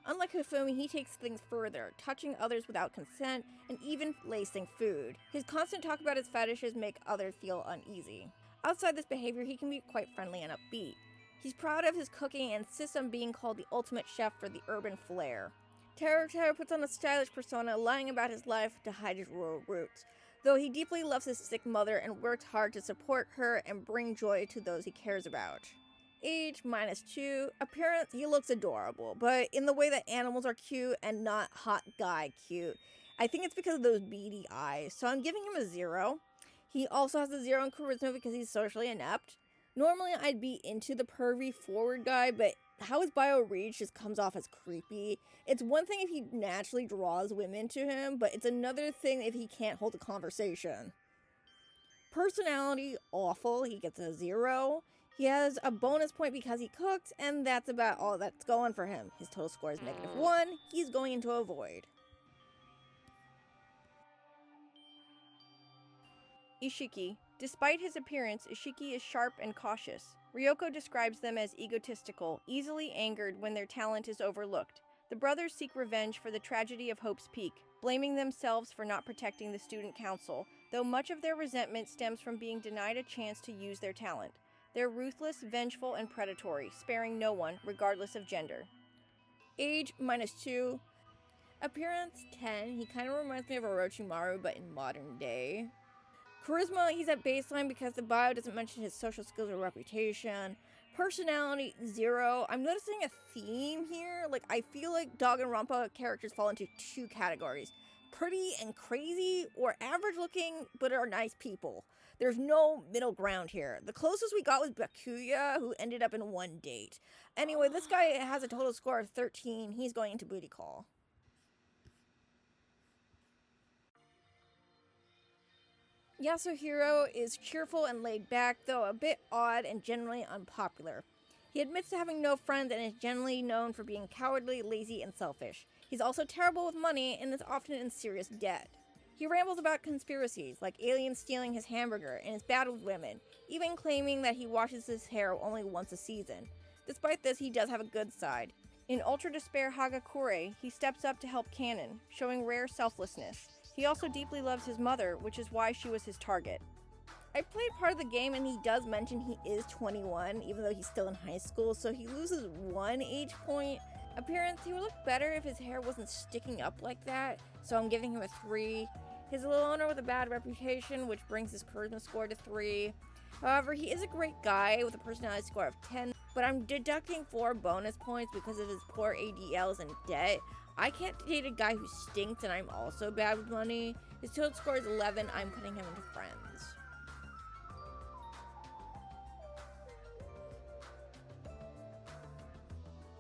Unlike Hifumi, he takes things further, touching others without consent and even lacing food. His constant talk about his fetishes make others feel uneasy. Outside this behavior, he can be quite friendly and upbeat. He's proud of his cooking and insists on being called the ultimate chef for the urban flair. Teru puts on a stylish persona, lying about his life to hide his rural roots, though he deeply loves his sick mother and works hard to support her and bring joy to those he cares about. Age, -2. Appearance, he looks adorable, but in the way that animals are cute and not hot guy cute. I think it's because of those beady eyes, so I'm giving him a 0. He also has a 0 in charisma because he's socially inept. Normally I'd be into the pervy forward guy, but how his bio reach just comes off as creepy. It's one thing if he naturally draws women to him, but it's another thing if he can't hold a conversation. Personality, awful. He gets a 0. He has a bonus point because he cooks, and that's about all that's going for him. His total score is -1. He's going into a void. Ishiki. Despite his appearance, Ishiki is sharp and cautious. Ryoko describes them as egotistical, easily angered when their talent is overlooked. The brothers seek revenge for the tragedy of Hope's Peak, blaming themselves for not protecting the student council, though much of their resentment stems from being denied a chance to use their talent. They're ruthless, vengeful, and predatory, sparing no one, regardless of gender. Age, -2. Appearance, 10. He kind of reminds me of Orochimaru, but in modern day. Charisma, he's at baseline because the bio doesn't mention his social skills or reputation. Personality, 0. I'm noticing a theme here. I feel like Dagonrompa characters fall into 2 categories. Pretty and crazy, or average looking, but are nice people. There's no middle ground here. The closest we got was Bakuya, who ended up in 1 date. Anyway, this guy has a total score of 13. He's going into booty call. Yasuhiro is cheerful and laid back, though a bit odd and generally unpopular. He admits to having no friends and is generally known for being cowardly, lazy, and selfish. He's also terrible with money and is often in serious debt. He rambles about conspiracies, like aliens stealing his hamburger, and is bad with women, even claiming that he washes his hair only once a season. Despite this, he does have a good side. In Ultra Despair Hagakure, he steps up to help Kanon, showing rare selflessness. He also deeply loves his mother, which is why she was his target. I played part of the game and he does mention he is 21, even though he's still in high school, so he loses 1 age point. Appearance, he would look better if his hair wasn't sticking up like that, so I'm giving him a 3. He's a loner with a bad reputation, which brings his charisma score to 3. However, he is a great guy with a personality score of 10, but I'm deducting 4 bonus points because of his poor ADLs and debt. I can't date a guy who stinks and I'm also bad with money. His total score is 11. I'm putting him into friends.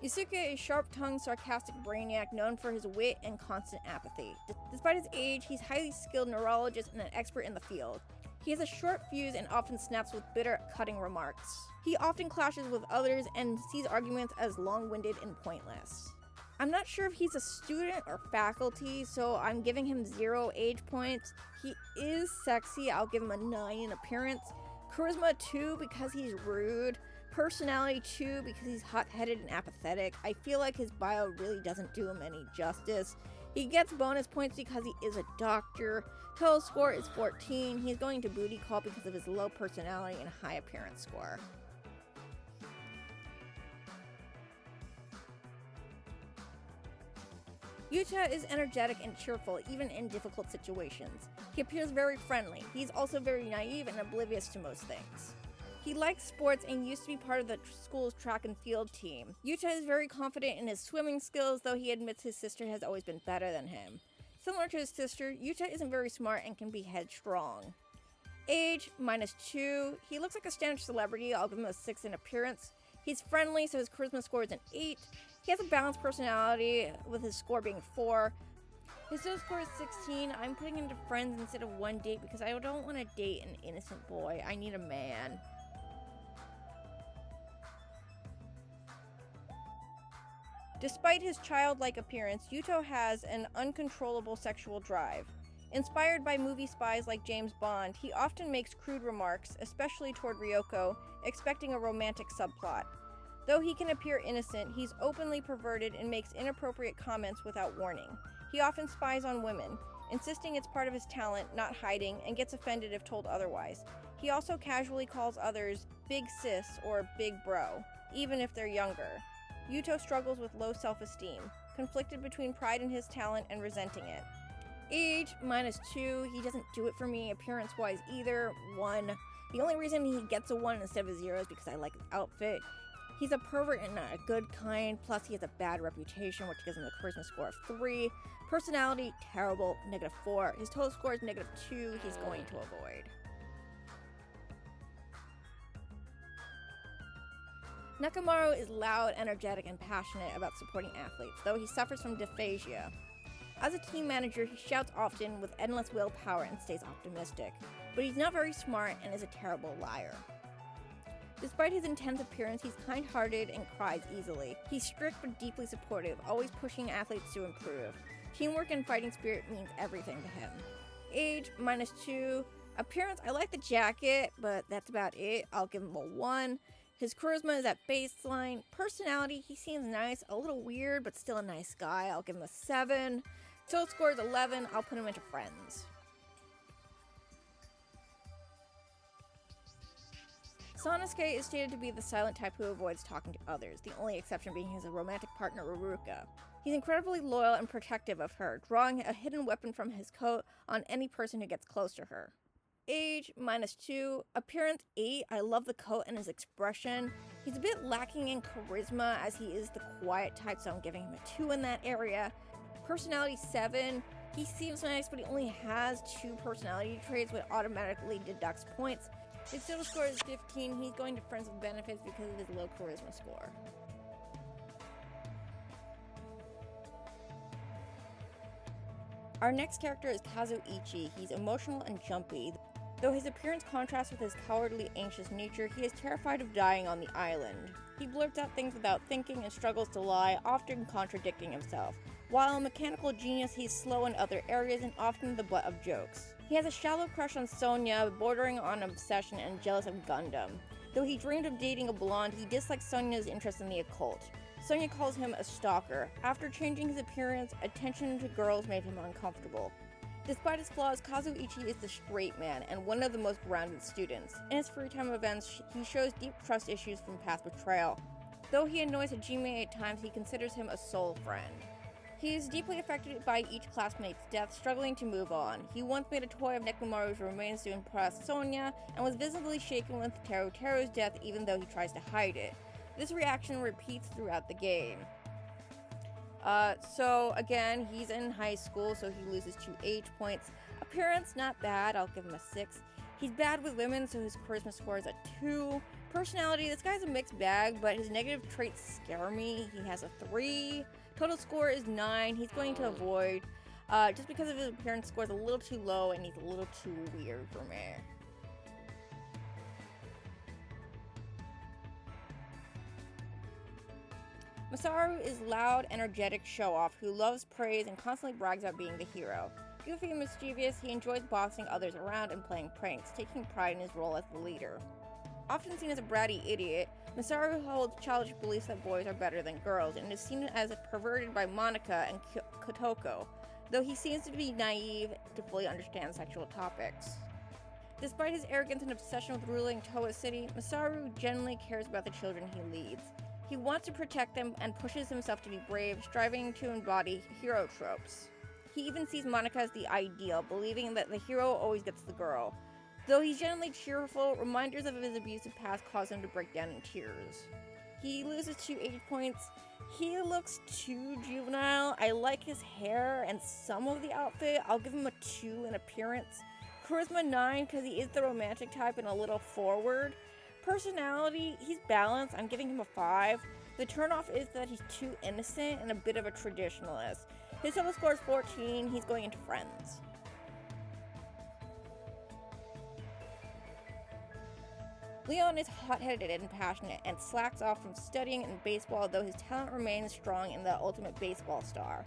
Yusuke is sharp-tongued, sarcastic brainiac known for his wit and constant apathy. Despite his age, he's a highly skilled neurologist and an expert in the field. He has a short fuse and often snaps with bitter, cutting remarks. He often clashes with others and sees arguments as long-winded and pointless. I'm not sure if he's a student or faculty, so I'm giving him 0 age points. He is sexy, I'll give him a 9 in appearance. Charisma 2 because he's rude. Personality 2 because he's hot-headed and apathetic. I feel like his bio really doesn't do him any justice. He gets bonus points because he is a doctor. Total score is 14. He's going to booty call because of his low personality and high appearance score. Yuta is energetic and cheerful even in difficult situations. He appears very friendly. He's also very naive and oblivious to most things. He likes sports and used to be part of the school's track and field team. Yuta is very confident in his swimming skills, though he admits his sister has always been better than him. Similar to his sister, Yuta isn't very smart and can be headstrong. Age, -2. He looks like a standard celebrity. I'll give him a 6 in appearance. He's friendly, so his charisma score is an 8. He has a balanced personality, with his score being 4. His total score is 16. I'm putting him to friends instead of one date because I don't want to date an innocent boy. I need a man. Despite his childlike appearance, Yuto has an uncontrollable sexual drive. Inspired by movie spies like James Bond, he often makes crude remarks, especially toward Ryoko, expecting a romantic subplot. Though he can appear innocent, he's openly perverted and makes inappropriate comments without warning. He often spies on women, insisting it's part of his talent, not hiding, and gets offended if told otherwise. He also casually calls others big sis or big bro, even if they're younger. Yuto struggles with low self-esteem, conflicted between pride in his talent and resenting it. Age, -2. He doesn't do it for me appearance-wise either. 1. The only reason he gets a 1 instead of a 0 is because I like his outfit. He's a pervert and not a good kind, plus he has a bad reputation, which gives him a charisma score of 3. Personality, terrible, -4. His total score is -2. He's going to avoid. Nekomaru is loud, energetic, and passionate about supporting athletes, though he suffers from dysphagia. As a team manager, he shouts often with endless willpower and stays optimistic, but he's not very smart and is a terrible liar. Despite his intense appearance, he's kind-hearted and cries easily. He's strict but deeply supportive, always pushing athletes to improve. Teamwork and fighting spirit means everything to him. Age, -2. Appearance, I like the jacket, but that's about it. I'll give him a 1. His charisma is at baseline. Personality, he seems nice, a little weird, but still a nice guy. I'll give him a 7. Total score is 11. I'll put him into friends. Sanosuke is stated to be the silent type who avoids talking to others, the only exception being his romantic partner Ruruka. He's incredibly loyal and protective of her, drawing a hidden weapon from his coat on any person who gets close to her. Age, -2. Appearance, 8. I love the coat and his expression. He's a bit lacking in charisma as he is the quiet type, so I'm giving him a 2 in that area. Personality, 7. He seems nice, but he only has 2 personality traits, which automatically deducts points. His total score is 15. He's going to friends with benefits because of his low charisma score. Our next character is Kazuichi. He's emotional and jumpy. Though his appearance contrasts with his cowardly, anxious nature, he is terrified of dying on the island. He blurts out things without thinking and struggles to lie, often contradicting himself. While a mechanical genius, he's slow in other areas and often the butt of jokes. He has a shallow crush on Sonya, bordering on obsession and jealous of Gundam. Though he dreamed of dating a blonde, he dislikes Sonya's interest in the occult. Sonya calls him a stalker. After changing his appearance, attention to girls made him uncomfortable. Despite his flaws, Kazuichi is the straight man and one of the most grounded students. In his free time events, he shows deep trust issues from past betrayal. Though he annoys Hajime at times, he considers him a soul friend. He is deeply affected by each classmate's death, struggling to move on. He once made a toy of Nekomaru's remains to impress Sonya, and was visibly shaken with Teru's death even though he tries to hide it. This reaction repeats throughout the game. So again, he's in high school, so he loses 2 age points. Appearance, not bad, I'll give him a 6. He's bad with women, so his charisma score is a 2. Personality, this guy's a mixed bag, but his negative traits scare me. He has a 3. Total score is 9. He's going to avoid, just because of his appearance score is a little too low and he's a little too weird for me. Masaru is loud, energetic show-off who loves praise and constantly brags about being the hero. Goofy and mischievous, he enjoys bossing others around and playing pranks, taking pride in his role as the leader. Often seen as a bratty idiot, Masaru holds childish beliefs that boys are better than girls and is seen as perverted by Monika and Kotoko, though he seems to be naive to fully understand sexual topics. Despite his arrogance and obsession with ruling Towa City, Masaru genuinely cares about the children he leads. He wants to protect them and pushes himself to be brave, striving to embody hero tropes. He even sees Monika as the ideal, believing that the hero always gets the girl. Though he's generally cheerful, reminders of his abusive past cause him to break down in tears. He loses 2 age points. He looks too juvenile. I like his hair and some of the outfit. I'll give him a 2 in appearance. Charisma 9 because he is the romantic type and a little forward. Personality, he's balanced. I'm giving him a 5. The turnoff is that he's too innocent and a bit of a traditionalist. His total score is 14. He's going into Friends. Leon is hot-headed and passionate and slacks off from studying and baseball, though his talent remains strong in the ultimate baseball star.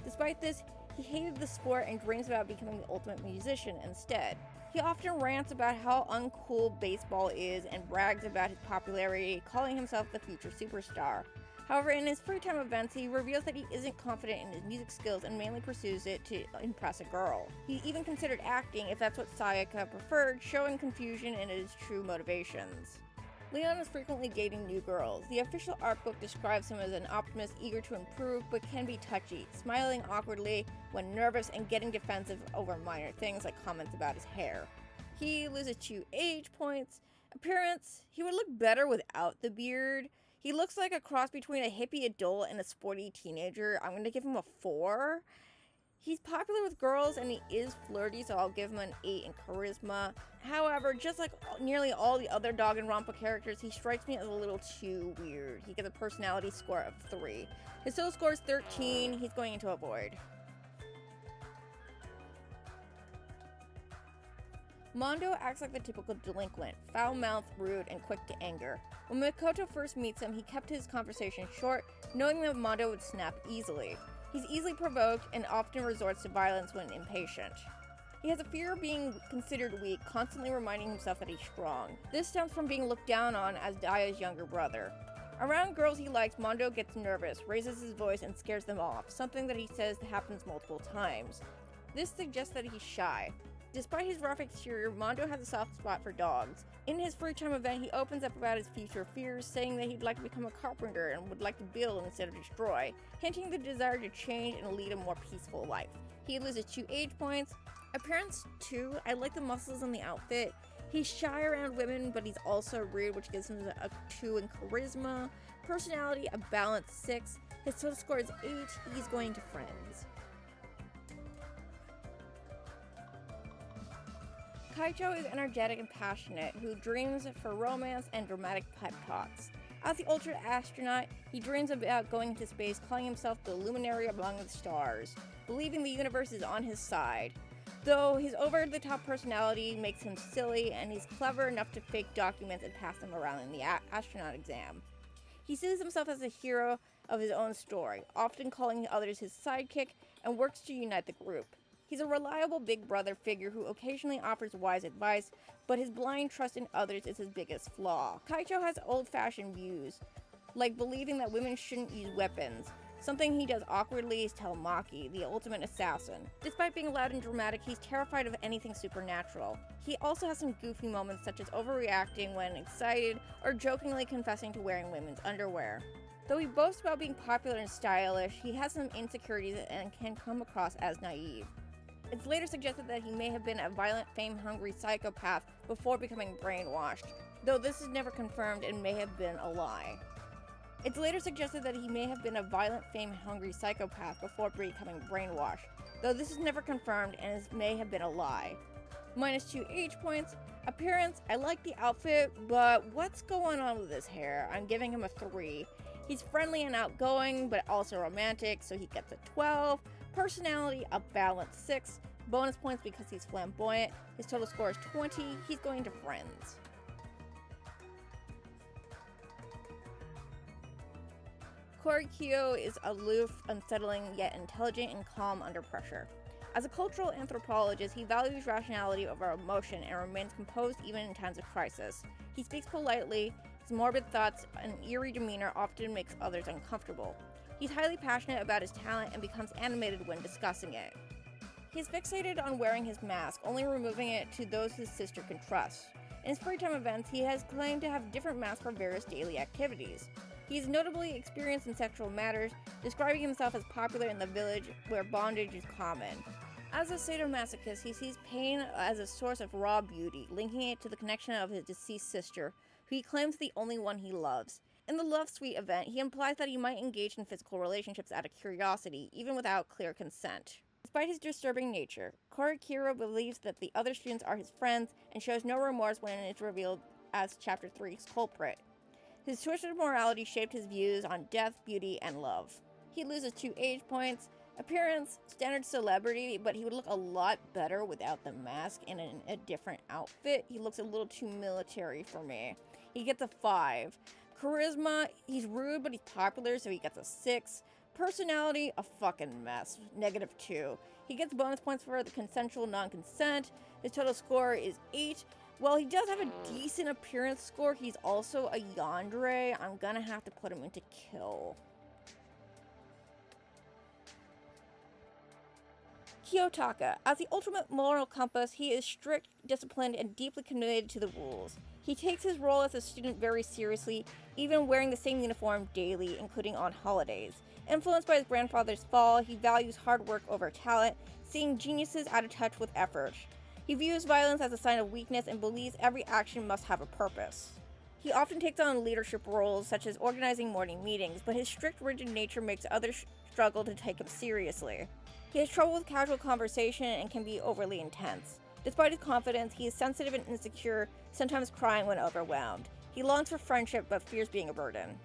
Despite this, he hated the sport and dreams about becoming the ultimate musician instead. He often rants about how uncool baseball is and brags about his popularity, calling himself the future superstar. However, in his free time events, he reveals that he isn't confident in his music skills and mainly pursues it to impress a girl. He even considered acting if that's what Sayaka preferred, showing confusion in his true motivations. Leon is frequently dating new girls. The official art book describes him as an optimist eager to improve but can be touchy, smiling awkwardly when nervous and getting defensive over minor things like comments about his hair. He loses 2 age points. Appearance, he would look better without the beard. He looks like a cross between a hippie adult and a sporty teenager. I'm going to give him a 4. He's popular with girls and he is flirty, so I'll give him an 8 in charisma. However, just like nearly all the other Dagonrompa characters, he strikes me as a little too weird. He gets a personality score of 3. His total score is 13. He's going into Avoid. Mondo acts like the typical delinquent, foul-mouthed, rude, and quick to anger. When Mikoto first meets him, he kept his conversation short, knowing that Mondo would snap easily. He's easily provoked and often resorts to violence when impatient. He has a fear of being considered weak, constantly reminding himself that he's strong. This stems from being looked down on as Daya's younger brother. Around girls he likes, Mondo gets nervous, raises his voice, and scares them off, something that he says happens multiple times. This suggests that he's shy. Despite his rough exterior, Mondo has a soft spot for dogs. In his free time event, he opens up about his future fears, saying that he'd like to become a carpenter and would like to build instead of destroy, hinting the desire to change and lead a more peaceful life. He loses 2 age points. Appearance 2, I like the muscles in the outfit. He's shy around women, but he's also rude, which gives him a 2 in charisma. Personality, a balanced 6. His total score is 8. He's going to Friends. Kaicho is energetic and passionate, who dreams for romance and dramatic pep talks. As the ultra astronaut, he dreams about going into space, calling himself the luminary among the stars, believing the universe is on his side. Though his over-the-top personality makes him silly, and he's clever enough to fake documents and pass them around in the astronaut exam. He sees himself as a hero of his own story, often calling others his sidekick, and works to unite the group. He's a reliable big brother figure who occasionally offers wise advice, but his blind trust in others is his biggest flaw. Kaicho has old-fashioned views, like believing that women shouldn't use weapons. Something he does awkwardly is tell Maki, the ultimate assassin. Despite being loud and dramatic, he's terrified of anything supernatural. He also has some goofy moments such as overreacting when excited or jokingly confessing to wearing women's underwear. Though he boasts about being popular and stylish, he has some insecurities and can come across as naive. It's later suggested that he may have been a violent, fame-hungry psychopath before becoming brainwashed, though this is never confirmed and may have been a lie. It's later suggested that he may have been a violent, fame-hungry psychopath before becoming brainwashed, though this is never confirmed and may have been a lie. -2 age points. Appearance, I like the outfit, but what's going on with his hair? I'm giving him a 3. He's friendly and outgoing, but also romantic, so he gets a 12. Personality, a balanced 6. Bonus points because he's flamboyant. His total score is 20. He's going to Friends. Korikyo is aloof, unsettling, yet intelligent and calm under pressure. As a cultural anthropologist, he values rationality over emotion and remains composed even in times of crisis. He speaks politely. His morbid thoughts and eerie demeanor often makes others uncomfortable. He's highly passionate about his talent and becomes animated when discussing it. He's fixated on wearing his mask, only removing it to those his sister can trust. In his free time events, he has claimed to have different masks for various daily activities. He is notably experienced in sexual matters, describing himself as popular in the village where bondage is common. As a sadomasochist, he sees pain as a source of raw beauty, linking it to the connection of his deceased sister, who he claims is the only one he loves. In the Love Suite event, he implies that he might engage in physical relationships out of curiosity, even without clear consent. Despite his disturbing nature, Korikiro believes that the other students are his friends and shows no remorse when it is revealed as Chapter 3's culprit. His twisted morality shaped his views on death, beauty, and love. He loses 2 age points. Appearance, standard celebrity, but he would look a lot better without the mask and in a different outfit. He looks a little too military for me. He gets a 5. Charisma, he's rude, but he's popular, so he gets a 6. Personality, a fucking mess. -2. He gets bonus points for the consensual non-consent. His total score is 8. While he does have a decent appearance score, he's also a yandere. I'm gonna have to put him into kill. Kiyotaka. As the ultimate moral compass, he is strict, disciplined, and deeply committed to the rules. He takes his role as a student very seriously, even wearing the same uniform daily, including on holidays. Influenced by his grandfather's fall, he values hard work over talent, seeing geniuses out of touch with effort. He views violence as a sign of weakness and believes every action must have a purpose. He often takes on leadership roles, such as organizing morning meetings, but his strict, rigid nature makes others struggle to take him seriously. He has trouble with casual conversation and can be overly intense. Despite his confidence, he is sensitive and insecure, sometimes crying when overwhelmed. He longs for friendship but fears being a burden.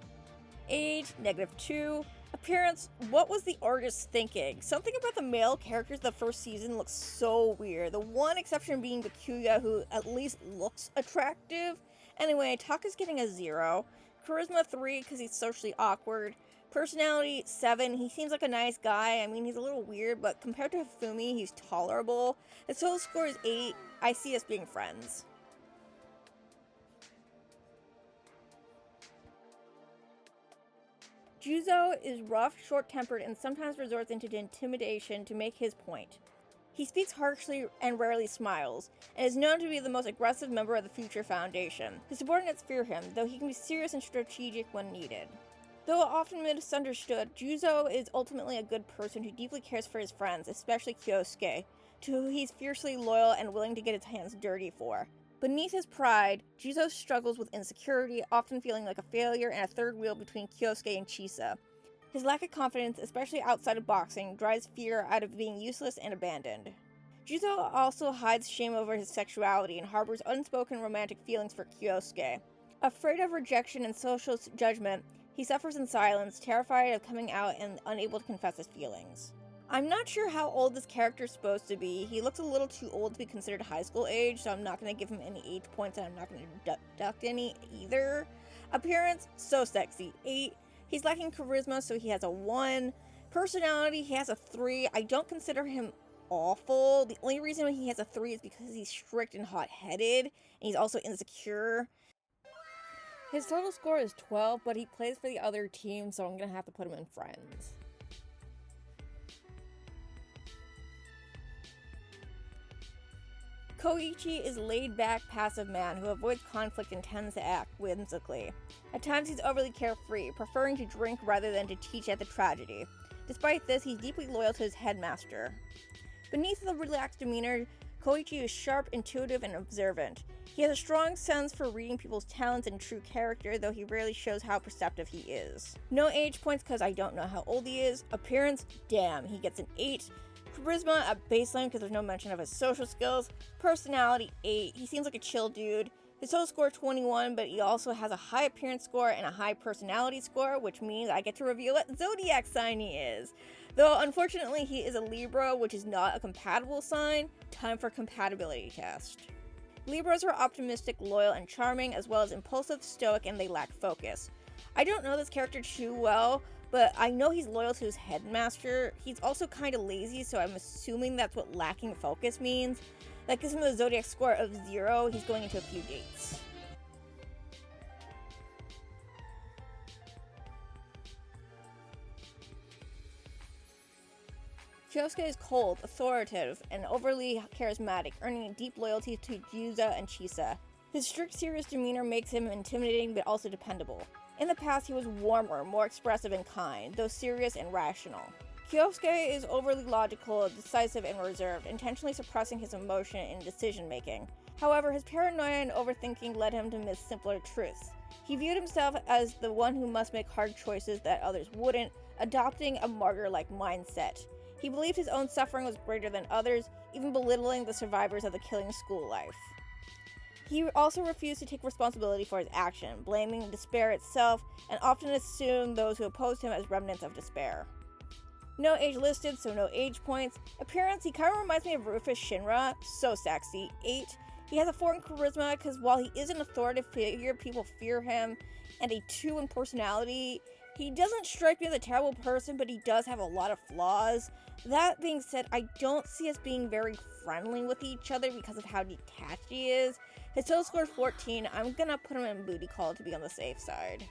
Age, -2. Appearance, what was the artist thinking? Something about the male characters of the first season looks so weird. The one exception being Bakuya, who at least looks attractive. Anyway, Taka's getting a 0. Charisma 3 because he's socially awkward. Personality 7, he seems like a nice guy. I mean, he's a little weird, but compared to Hifumi, he's tolerable. His total score is 8. I see us being friends. Juzo is rough, short-tempered, and sometimes resorts into intimidation to make his point. He speaks harshly and rarely smiles, and is known to be the most aggressive member of the Future Foundation. His subordinates fear him, though he can be serious and strategic when needed. Though often misunderstood, Juzo is ultimately a good person who deeply cares for his friends, especially Kyosuke, to who he's fiercely loyal and willing to get his hands dirty for. Beneath his pride, Juzo struggles with insecurity, often feeling like a failure and a third wheel between Kyosuke and Chisa. His lack of confidence, especially outside of boxing, drives fear out of being useless and abandoned. Juzo also hides shame over his sexuality and harbors unspoken romantic feelings for Kyosuke. Afraid of rejection and social judgment, he suffers in silence, terrified of coming out and unable to confess his feelings. I'm not sure how old this character is supposed to be. He looks a little too old to be considered high school age, so I'm not going to give him any age points, and I'm not going to deduct any either. Appearance, so sexy, 8. He's lacking charisma, so he has a 1. Personality, he has a 3. I don't consider him awful. The only reason he has a 3 is because he's strict and hot-headed, and he's also insecure. His total score is 12, but he plays for the other team, so I'm going to have to put him in Friends. Koichi is a laid-back, passive man who avoids conflict and tends to act whimsically. At times he's overly carefree, preferring to drink rather than to teach at the tragedy. Despite this, he's deeply loyal to his headmaster. Beneath the relaxed demeanor, Koichi is sharp, intuitive, and observant. He has a strong sense for reading people's talents and true character, though he rarely shows how perceptive he is. No age points because I don't know how old he is. Appearance, damn, he gets an 8. Charisma at baseline because there's no mention of his social skills. Personality, 8. He seems like a chill dude. His total score 21, but he also has a high appearance score and a high personality score, which means I get to reveal what zodiac sign he is. Though unfortunately he is a Libra, which is not a compatible sign. Time for compatibility test. Libras are optimistic, loyal, and charming, as well as impulsive, stoic, and they lack focus. I don't know this character too well, but I know he's loyal to his headmaster. He's also kind of lazy, so I'm assuming that's what lacking focus means. That gives him a zodiac score of 0. He's going into a few dates. Kyosuke is cold, authoritative, and overly charismatic, earning a deep loyalty to Yuza and Chisa. His strict, serious demeanor makes him intimidating but also dependable. In the past, he was warmer, more expressive and kind, though serious and rational. Kyosuke is overly logical, decisive, and reserved, intentionally suppressing his emotion in decision-making. However, his paranoia and overthinking led him to miss simpler truths. He viewed himself as the one who must make hard choices that others wouldn't, adopting a martyr-like mindset. He believed his own suffering was greater than others, even belittling the survivors of the killing school life. He also refused to take responsibility for his action, blaming despair itself, and often assumed those who opposed him as remnants of despair. No age listed, so no age points. Appearance, he kind of reminds me of Rufus Shinra. So sexy. 8. He has a 4 in charisma because while he is an authoritative figure, people fear him. And a 2 in personality. He doesn't strike me as a terrible person, but he does have a lot of flaws. That being said, I don't see us being very friendly with each other because of how detached he is. His total score is 14. I'm gonna put him in booty call to be on the safe side.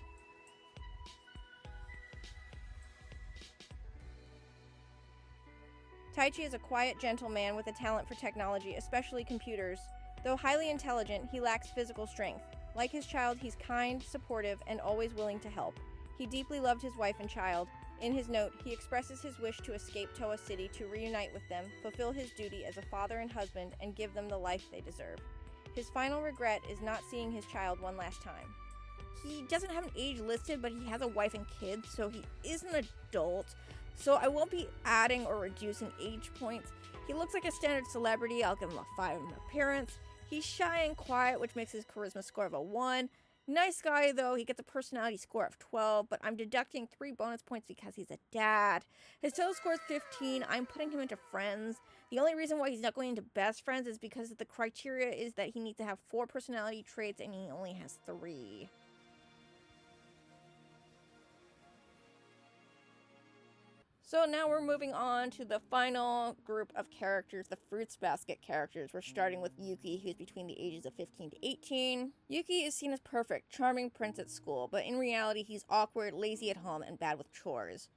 Taichi is a quiet, gentle man with a talent for technology, especially computers. Though highly intelligent, he lacks physical strength. Like his child, he's kind, supportive, and always willing to help. He deeply loved his wife and child. In his note, he expresses his wish to escape Toa City to reunite with them, fulfill his duty as a father and husband, and give them the life they deserve. His final regret is not seeing his child one last time. He doesn't have an age listed, but he has a wife and kids, so he is an adult. So I won't be adding or reducing age points. He looks like a standard celebrity. I'll give him a 5 in appearance. He's shy and quiet, which makes his charisma score of a 1. Nice guy, though. He gets a personality score of 12, but I'm deducting 3 bonus points because he's a dad. His total score is 15. I'm putting him into friends. The only reason why he's not going into best friends is because the criteria is that he needs to have 4 personality traits, and he only has 3. So now we're moving on to the final group of characters, the Fruits Basket characters. We're starting with Yuki, who's between the ages of 15 to 18. Yuki is seen as perfect, charming prince at school, but in reality he's awkward, lazy at home, and bad with chores.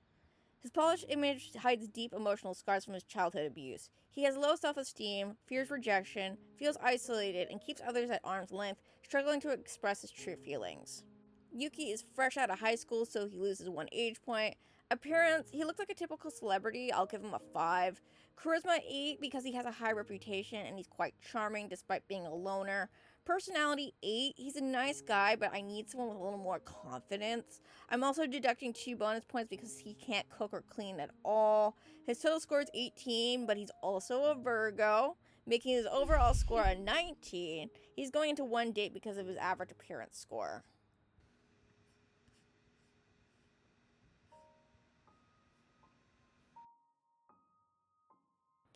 His polished image hides deep emotional scars from his childhood abuse. He has low self-esteem, fears rejection, feels isolated, and keeps others at arm's length, struggling to express his true feelings. Yuki is fresh out of high school, so he loses 1 age point. Appearance, he looks like a typical celebrity. I'll give him a 5. Charisma, 8 because he has a high reputation and he's quite charming despite being a loner. Personality, 8. He's a nice guy, but I need someone with a little more confidence. I'm also deducting 2 bonus points because he can't cook or clean at all. His total score is 18, but he's also a Virgo, making his overall score a 19. He's going into 1 date because of his average appearance score.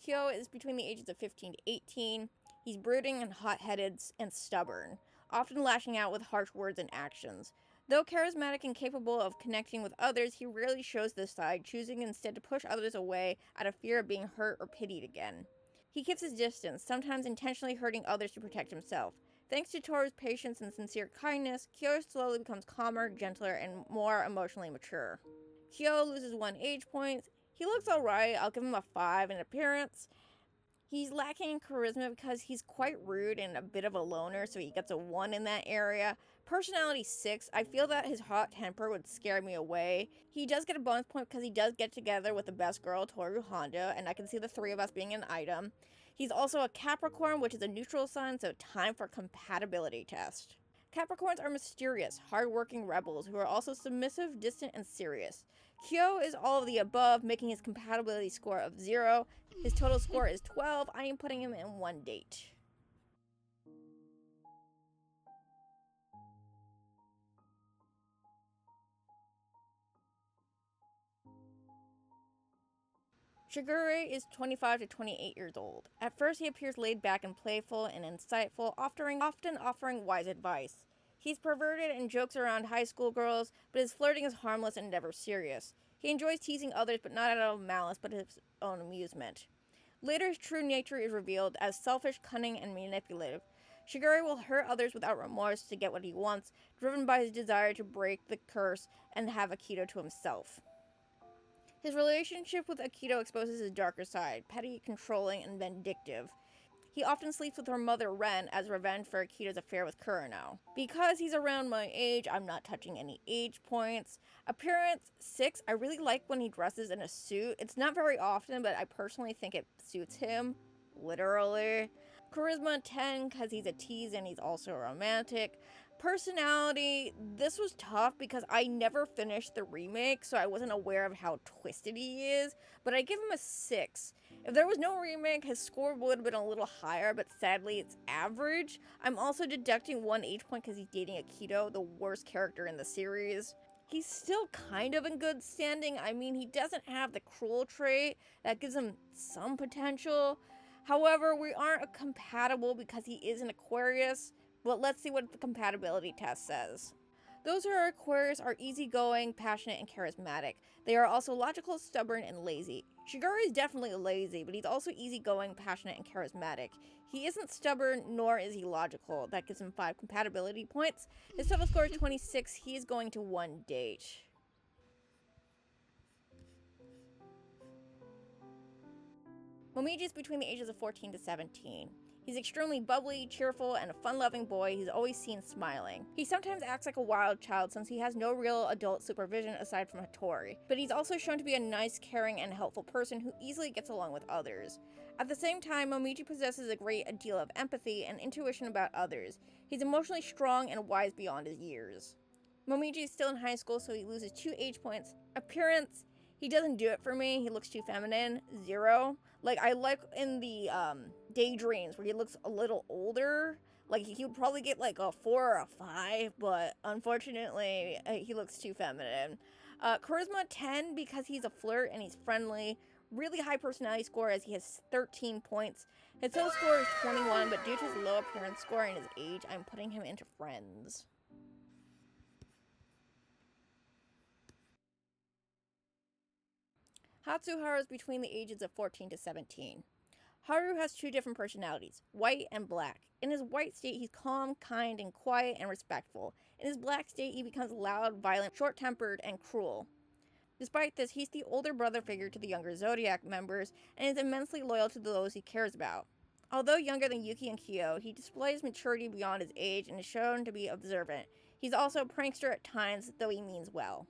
Kyo is between the ages of 15 to 18. He's brooding and hot-headed and stubborn, often lashing out with harsh words and actions. Though charismatic and capable of connecting with others, he rarely shows this side, choosing instead to push others away out of fear of being hurt or pitied again. He keeps his distance, sometimes intentionally hurting others to protect himself. Thanks to Toru's patience and sincere kindness, Kyo slowly becomes calmer, gentler, and more emotionally mature. Kyo loses 1 age point. He looks alright. I'll give him a 5 in appearance. He's lacking in charisma because he's quite rude and a bit of a loner, so he gets a 1 in that area. Personality, 6. I feel that his hot temper would scare me away. He does get a bonus point because he does get together with the best girl, Toru Honda, and I can see the 3 of us being an item. He's also a Capricorn, which is a neutral sign, so time for compatibility test. Capricorns are mysterious, hardworking rebels who are also submissive, distant, and serious. Kyo is all of the above, making his compatibility score of 0. His total score is 12. I am putting him in one date. Shigure is 25 to 28 years old. At first, he appears laid back and playful and insightful, often offering wise advice. He's perverted and jokes around high school girls, but his flirting is harmless and never serious. He enjoys teasing others, but not out of malice, but his own amusement. Later, his true nature is revealed as selfish, cunning, and manipulative. Shigure will hurt others without remorse to get what he wants, driven by his desire to break the curse and have Akito to himself. His relationship with Akito exposes his darker side, petty, controlling, and vindictive. He often sleeps with her mother, Ren, as revenge for Akito's affair with Kurano. Because he's around my age, I'm not touching any age points. Appearance, 6. I really like when he dresses in a suit. It's not very often, but I personally think it suits him. Literally. Charisma, 10, because he's a tease and he's also romantic. Personality, this was tough because I never finished the remake, so I wasn't aware of how twisted he is, but I give him a 6. If there was no remake, his score would have been a little higher, but sadly it's average. I'm also deducting 1 age point because he's dating Akito, the worst character in the series. He's still kind of in good standing. I mean, he doesn't have the cruel trait. That gives him some potential. However, we aren't compatible because he is an Aquarius. But let's see what the compatibility test says. Those who are Aquarius are easygoing, passionate, and charismatic. They are also logical, stubborn, and lazy. Shigure is definitely lazy, but he's also easygoing, passionate, and charismatic. He isn't stubborn, nor is he logical. That gives him 5 compatibility points. His total score is 26. He is going to 1 date. Momiji is between the ages of 14 to 17. He's extremely bubbly, cheerful, and a fun-loving boy who's always seen smiling. He sometimes acts like a wild child since he has no real adult supervision aside from Hattori, but he's also shown to be a nice, caring, and helpful person who easily gets along with others. At the same time, Momiji possesses a great deal of empathy and intuition about others. He's emotionally strong and wise beyond his years. Momiji is still in high school, so he loses 2 age points. Appearance, he doesn't do it for me. He looks too feminine. 0. Like, I like in the Daydreams where he looks a little older. Like, he would probably get like a 4 or a 5, but unfortunately, he looks too feminine. Charisma, 10, because he's a flirt and he's friendly. Really high personality score as he has 13 points. His total score is 21, but due to his low appearance score and his age, I'm putting him into friends. Hatsuharu is between the ages of 14 to 17. Haru has 2 different personalities, white and black. In his white state, he's calm, kind, and quiet and respectful. In his black state, he becomes loud, violent, short-tempered, and cruel. Despite this, he's the older brother figure to the younger Zodiac members and is immensely loyal to those he cares about. Although younger than Yuki and Kyo, he displays maturity beyond his age and is shown to be observant. He's also a prankster at times, though he means well.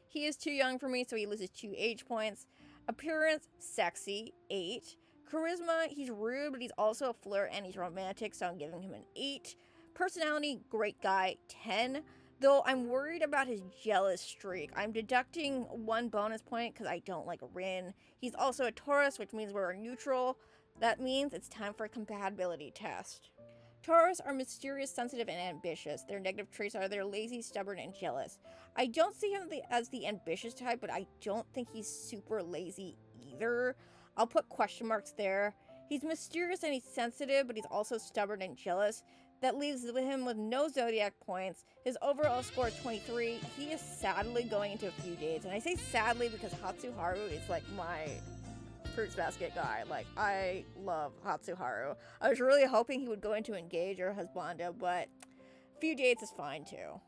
He is too young for me, so he loses 2 age points. Appearance, sexy, 8. Charisma, he's rude, but he's also a flirt and he's romantic, so I'm giving him an 8. Personality, great guy, 10. Though I'm worried about his jealous streak. I'm deducting 1 bonus point because I don't like Rin. He's also a Taurus, which means we're neutral. That means it's time for a compatibility test. Taurus are mysterious, sensitive, and ambitious. Their negative traits are they're lazy, stubborn, and jealous. I don't see him as the ambitious type, but I don't think he's super lazy either. I'll put question marks there. He's mysterious and he's sensitive, but he's also stubborn and jealous. That leaves him with no Zodiac points. His overall score is 23. He is sadly going into a few dates. And I say sadly because Hatsuharu is like my Fruits Basket guy. Like, I love Hatsuharu. I was really hoping he would go into Engage or Husbando, but a few dates is fine too.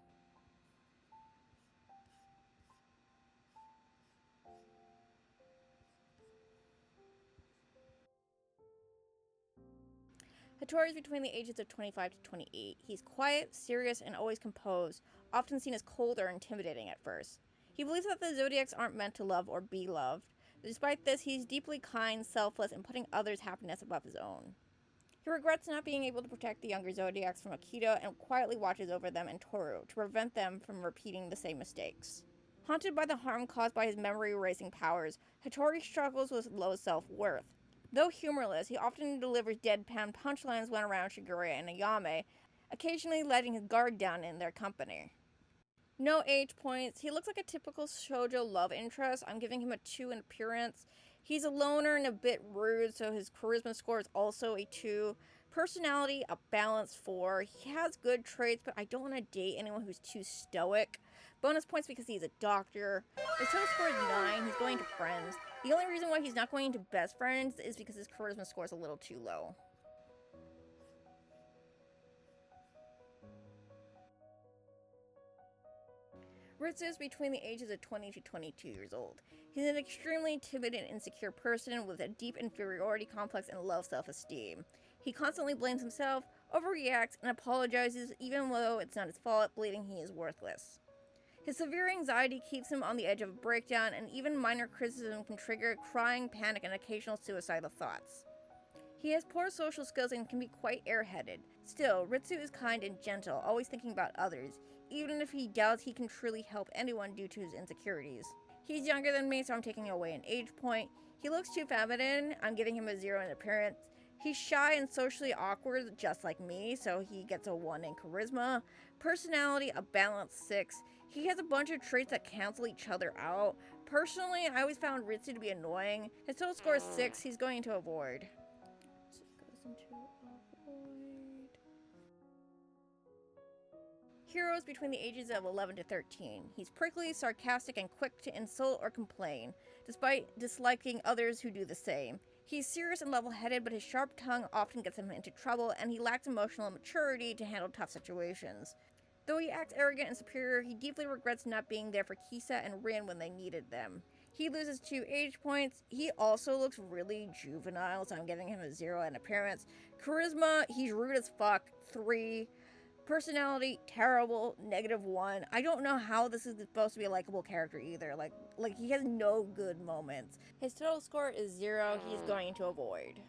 Hattori is between the ages of 25 to 28. He's quiet, serious, and always composed, often seen as cold or intimidating at first. He believes that the Zodiacs aren't meant to love or be loved. Despite this, he's deeply kind, selfless, and putting others' happiness above his own. He regrets not being able to protect the younger Zodiacs from Akito and quietly watches over them and Toru to prevent them from repeating the same mistakes. Haunted by the harm caused by his memory-erasing powers, Hattori struggles with low self-worth. Though humorless, he often delivers deadpan punchlines when around Shigure and Ayame, occasionally letting his guard down in their company. No age points. He looks like a typical shoujo love interest. I'm giving him a 2 in appearance. He's a loner and a bit rude, so his charisma score is also a 2. Personality, a balanced 4. He has good traits, but I don't want to date anyone who's too stoic. Bonus points because he's a doctor. His total score is 9. He's going to friends. The only reason why he's not going to best friends is because his charisma score is a little too low. Ritsu is between the ages of 20 to 22 years old. He's an extremely timid and insecure person with a deep inferiority complex and low self-esteem. He constantly blames himself, overreacts, and apologizes even though it's not his fault, believing he is worthless. His severe anxiety keeps him on the edge of a breakdown, and even minor criticism can trigger crying, panic, and occasional suicidal thoughts. He has poor social skills and can be quite airheaded. Still, Ritsu is kind and gentle, always thinking about others, even if he doubts he can truly help anyone due to his insecurities. He's younger than me, so I'm taking away an age point. He looks too feminine. I'm giving him a 0 in appearance. He's shy and socially awkward, just like me, so he gets a 1 in charisma. Personality, a balanced 6. He has a bunch of traits that cancel each other out. Personally, I always found Ritsu to be annoying. His total score is 6. He's going to avoid. So it goes into avoid. Heroes between the ages of 11 to 13. He's prickly, sarcastic, and quick to insult or complain, despite disliking others who do the same. He's serious and level-headed, but his sharp tongue often gets him into trouble, and he lacks emotional maturity to handle tough situations. Though he acts arrogant and superior, he deeply regrets not being there for Kisa and Rin when they needed them. He loses 2 age points. He also looks really juvenile, so I'm giving him a 0 in appearance. Charisma, he's rude as fuck, 3. Personality, terrible, -1. I don't know how this is supposed to be a likable character either. Like he has no good moments. His total score is 0. He's going to avoid.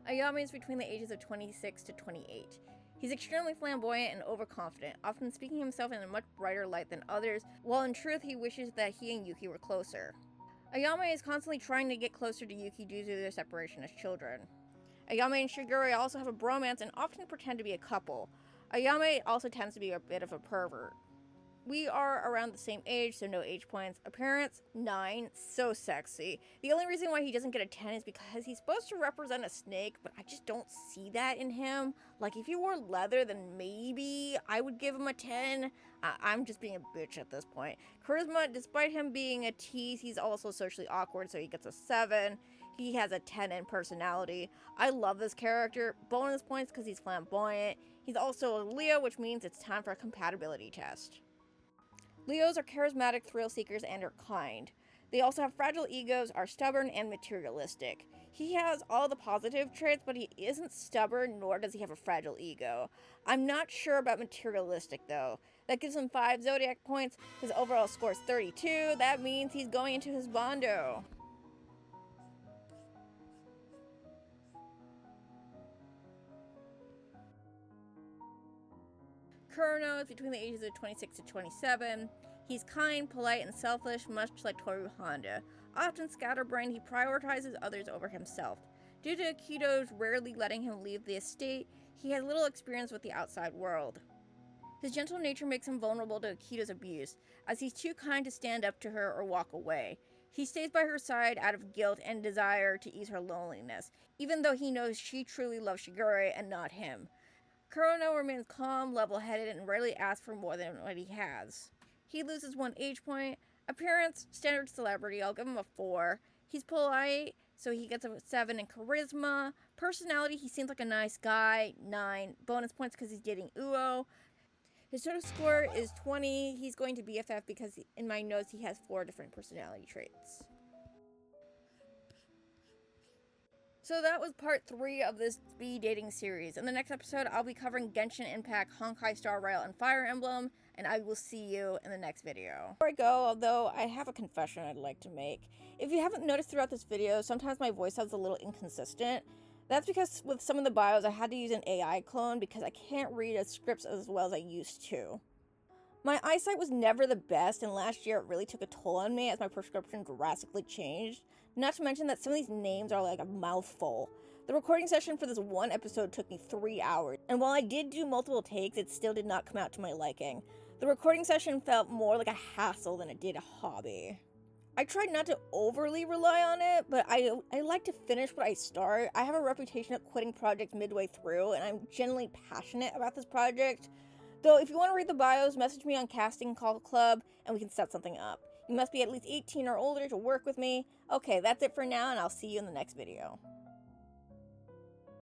Ayame is between the ages of 26 to 28. He's extremely flamboyant and overconfident, often speaking himself in a much brighter light than others, while in truth he wishes that he and Yuki were closer. Ayame is constantly trying to get closer to Yuki due to their separation as children. Ayame and Shigure also have a bromance and often pretend to be a couple. Ayame also tends to be a bit of a pervert. We are around the same age, so no age points. Appearance, 9, so sexy. The only reason why he doesn't get a 10 is because he's supposed to represent a snake, but I just don't see that in him. Like, if he wore leather, then maybe I would give him a 10. I'm just being a bitch at this point. Charisma, despite him being a tease, he's also socially awkward, so he gets a 7. He has a 10 in personality. I love this character. Bonus points because he's flamboyant. He's also a Leo, which means it's time for a compatibility test. Leos are charismatic thrill seekers and are kind. They also have fragile egos, are stubborn, and materialistic. He has all the positive traits, but he isn't stubborn, nor does he have a fragile ego. I'm not sure about materialistic, though. That gives him 5 zodiac points. His overall score is 32. That means he's going into his bondo. Kurono is between the ages of 26 to 27. He's kind, polite, and selfish, much like Toru Honda. Often scatterbrained, he prioritizes others over himself. Due to Akito's rarely letting him leave the estate, he has little experience with the outside world. His gentle nature makes him vulnerable to Akito's abuse, as he's too kind to stand up to her or walk away. He stays by her side out of guilt and desire to ease her loneliness, even though he knows she truly loves Shigure and not him. Kurono remains calm, level-headed, and rarely asks for more than what he has. He loses 1 age point. Appearance, standard celebrity, I'll give him a 4. He's polite, so he gets a 7 in charisma. Personality, he seems like a nice guy, 9. Bonus points because he's dating Uo. His total score is 20. He's going to BFF because in my notes he has 4 different personality traits. So that was part 3 of this speed dating series. In the next episode, I'll be covering Genshin Impact, Honkai Star Rail, and Fire Emblem, and I will see you in the next video. Before I go, although I have a confession I'd like to make. If you haven't noticed throughout this video, sometimes my voice sounds a little inconsistent. That's because with some of the bios, I had to use an AI clone because I can't read scripts as well as I used to. My eyesight was never the best, and last year it really took a toll on me as my prescription drastically changed. Not to mention that some of these names are like a mouthful. The recording session for this one episode took me 3 hours, and while I did do multiple takes, it still did not come out to my liking. The recording session felt more like a hassle than it did a hobby. I tried not to overly rely on it, but I like to finish what I start. I have a reputation of quitting projects midway through, and I'm genuinely passionate about this project. Though, if you want to read the bios, message me on Casting Call Club, and we can set something up. You must be at least 18 or older to work with me. Okay, that's it for now, and I'll see you in the next video.